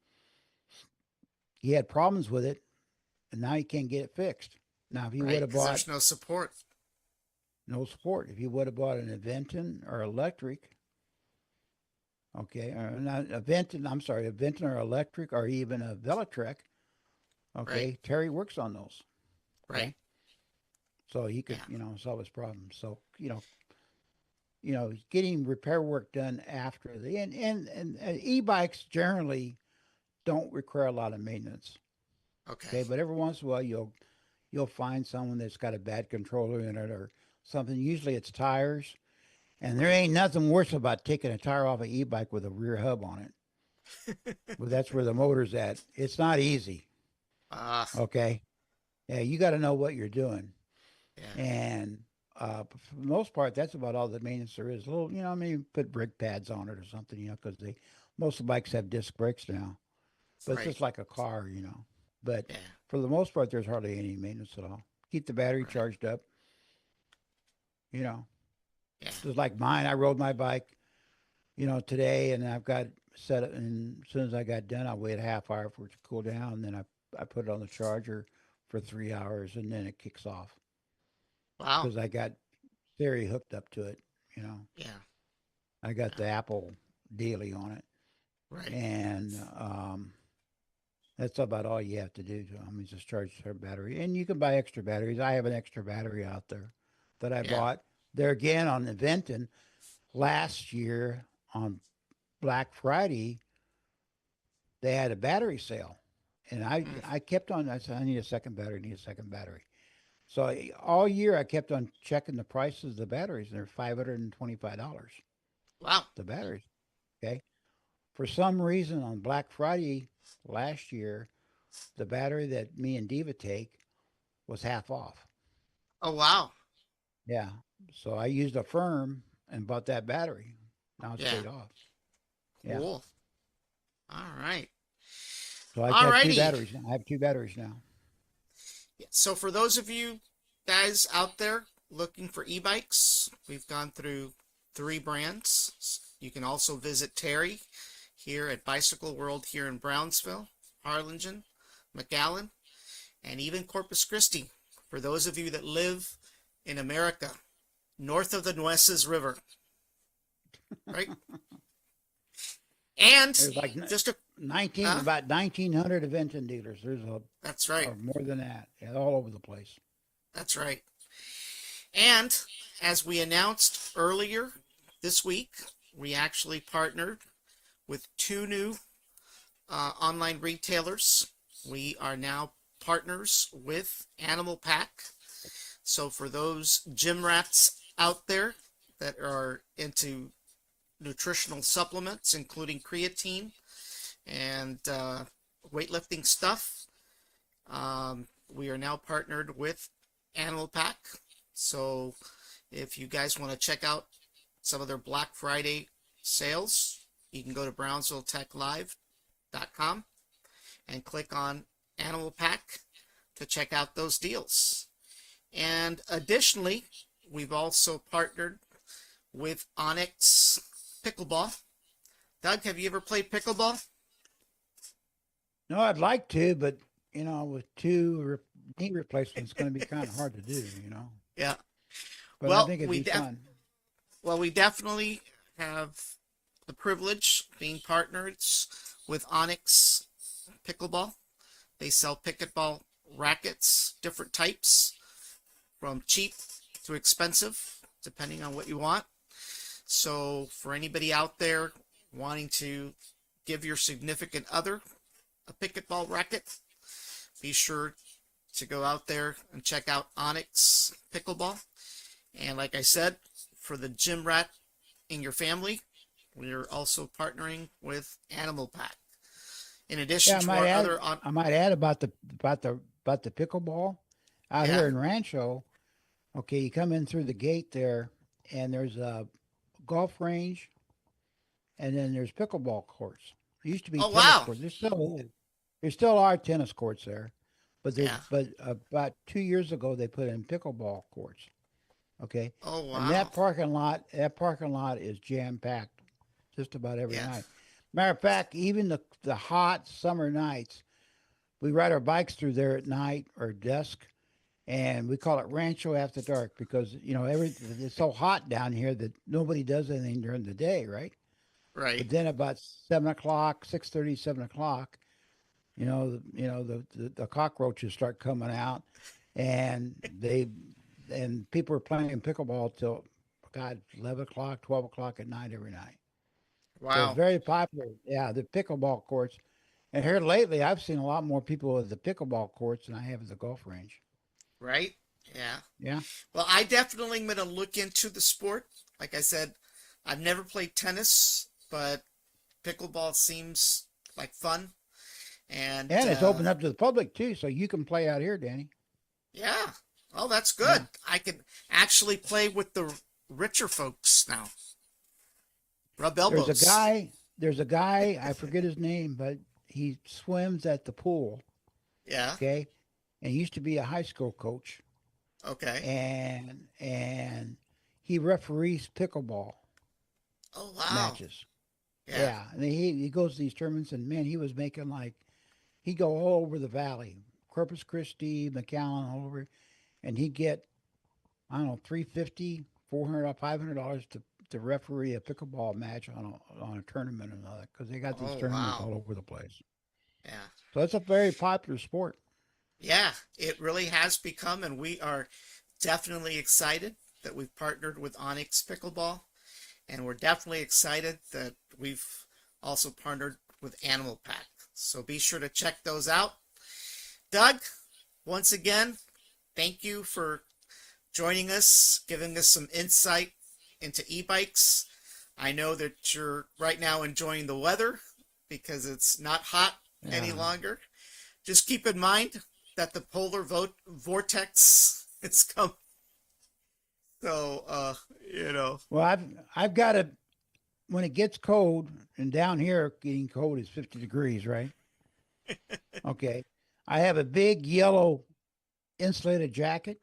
He had problems with it, and now he can't get it fixed. Now, if he would Right. have Because bought there's no support. no support, if he would have bought an Aventon or electric, okay, or not Aventon, I'm sorry, Aventon or electric, or even a Velatrek, Right. okay, Terry works on those, Right. okay, so he could, Yeah. solve his problems. So, getting repair work done after and e-bikes generally don't require a lot of maintenance. Okay. Okay, but every once in a while you'll find someone that's got a bad controller in it or something. Usually it's tires, and there Right. ain't nothing worse about taking a tire off an e-bike with a rear hub on it. Well, that's where the motor's at. It's not easy. uh Okay, yeah, you got to know what you're doing, yeah. and for the most part, that's about all the maintenance there is. A little, maybe put brake pads on it or something, because most of the bikes have disc brakes now, but it's Right. just like a car. But Yeah. for the most part, there's hardly any maintenance at all. Keep the battery Right. charged up. You know, Yeah. just like mine. I rode my bike, today, and I've got set it. And as soon as I got done, I wait a half hour for it to cool down. And then I put it on the charger for 3 hours, and then it kicks off Wow. because I got Siri hooked up to it. You know, Yeah. I got Yeah. the Apple daily on it, Right. and that's about all you have to do. I mean, just charge her battery, and you can buy extra batteries. I have an extra battery out there that I Yeah. bought there again on Inventon last year on Black Friday. They had a battery sale, and Mm. I kept on. I said I need a second battery. Need a second battery. So all year I kept on checking the prices of the batteries, and they're $525. Wow. The batteries. Okay. For some reason on Black Friday last year, the battery that me and Diva take was half off. Oh wow. Yeah. So I used a firm and bought that battery. Now it's Yeah. paid off. Yeah. Cool. All right. So I All have two righty. batteries now. I have two batteries now. So for those of you guys out there looking for e-bikes, we've gone through 3 brands. You can also visit Terry here at Bicycle World here in Brownsville, Harlingen, McAllen, and even Corpus Christi. For those of you that live in America, north of the Nueces River, right? And There's like just a, 19, about 1,900 Aventon dealers. that's right. Or more than that, yeah, all over the place. That's right. And as we announced earlier this week, we actually partnered with 2 new online retailers. We are now partners with Animal Pack. So for those gym rats out there that are into nutritional supplements, including creatine and weightlifting stuff, we are now partnered with Animal Pack. So if you guys want to check out some of their Black Friday sales, you can go to BrownsvilleTechLive.com and click on Animal Pack to check out those deals. And additionally, we've also partnered with Onyx Pickleball. Doug, have you ever played pickleball? No, I'd like to, but with two knee replacements, it's going to be kind of hard to do. Yeah. But Well, I think it'd be fun. Well, we definitely have the privilege of being partners with Onyx Pickleball. They sell pickleball rackets, different types, from cheap to expensive, depending on what you want. So for anybody out there wanting to give your significant other a pickleball racket, be sure to go out there and check out Onyx Pickleball. And like I said, for the gym rat in your family, we're also partnering with Animal Pack. In addition to our other, I might add about the pickleball out here in Rancho. Okay, you come in through the gate there, and there's a golf range, and then there's pickleball courts. There used to be tennis courts. There still are tennis courts there, but about 2 years ago they put in pickleball courts. Okay. Oh wow. And that parking lot is jam packed, just about every night. Matter of fact, even the hot summer nights, we ride our bikes through there at night or dusk, and we call it Rancho After Dark because it's so hot down here that nobody does anything during the day, right? Right. But then about 7 o'clock, 6:30, 7 o'clock, the cockroaches start coming out, and people are playing pickleball till 11 o'clock, 12 o'clock at night every night. Wow. So it's very popular. Yeah, the pickleball courts. And here lately, I've seen a lot more people at the pickleball courts than I have at the golf range. Right? Yeah. Yeah. Well, I definitely am going to look into the sport. Like I said, I've never played tennis, but pickleball seems like fun. And it's open up to the public, too, so you can play out here, Danny. Yeah. Oh, that's good. Yeah. I can actually play with the richer folks now. Rub elbows. There's a guy, I forget his name, but he swims at the pool. Yeah. Okay. And he used to be a high school coach. Okay. And he referees pickleball. Oh, wow. Matches. Yeah. And he goes to these tournaments, and man, he was making he'd go all over the valley, Corpus Christi, McAllen, all over, and he'd get, I don't know, $350, $400, $500 to referee a pickleball match on a tournament and all that, because they got these tournaments all over the place. Yeah. So it's a very popular sport. Yeah, it really has become, and we are definitely excited that we've partnered with Onyx Pickleball, and we're definitely excited that we've also partnered with Animal Pack. So be sure to check those out. Doug, once again, thank you for joining us, giving us some insight into e-bikes. I know that you're right now enjoying the weather because it's not hot any longer. Just keep in mind that the polar vortex is coming. So, Well, I've got when it gets cold, and down here getting cold is 50 degrees, right? Okay. I have a big yellow insulated jacket.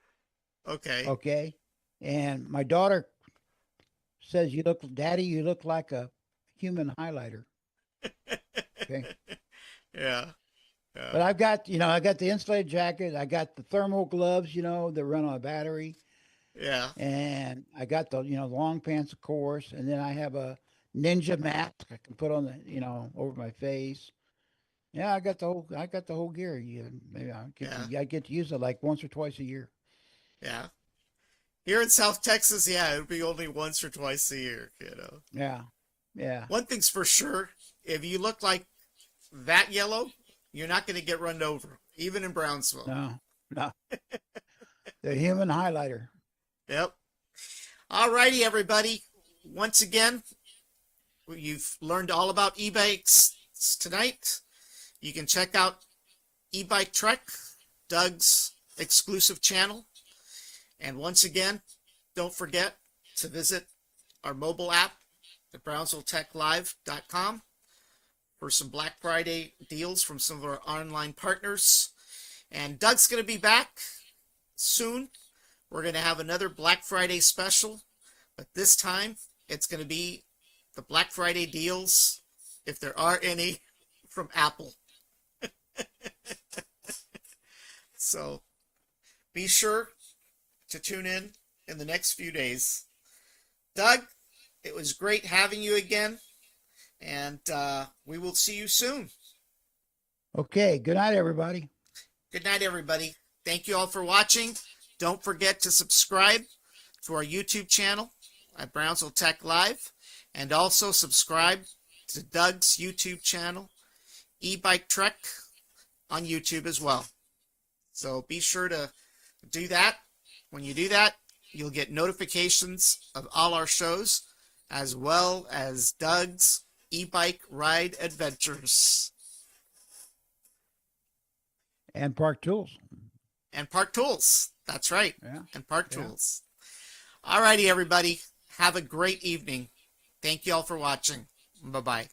Okay. Okay. And my daughter says, Daddy, you look like a human highlighter. Okay. Yeah. But I've got, I got the insulated jacket. I got the thermal gloves, that run on a battery. Yeah. And I got the, long pants, of course. And then I have a ninja mask I can put on the, over my face. Yeah, I got the whole gear. Maybe I get to use it like once or twice a year. Yeah. Here in South Texas, it would be only once or twice a year, Yeah. Yeah. One thing's for sure, if you look like that yellow, you're not going to get run over, even in Brownsville. No. The human highlighter. Yep. All righty, everybody. Once again, you've learned all about e-bikes tonight. You can check out E-Bike Trek, Doug's exclusive channel. And once again, don't forget to visit our mobile app at BrownsvilleTechLive.com for some Black Friday deals from some of our online partners. And Doug's going to be back soon. We're going to have another Black Friday special, but this time it's going to be the Black Friday deals, if there are any, from Apple. So be sure to tune in the next few days. Doug, it was great having you again, and we will see you soon. Okay. Good night, everybody. Good night, everybody. Thank you all for watching. Don't forget to subscribe to our YouTube channel at Brownsville Tech Live, and also subscribe to Doug's YouTube channel, E-Bike Trek, on YouTube as well. So be sure to do that. When you do that, you'll get notifications of all our shows, as well as Doug's e-bike ride adventures. And Park Tools. And Park Tools. That's right. Yeah. And Park Yeah. Tools. All righty, everybody. Have a great evening. Thank you all for watching. Bye-bye.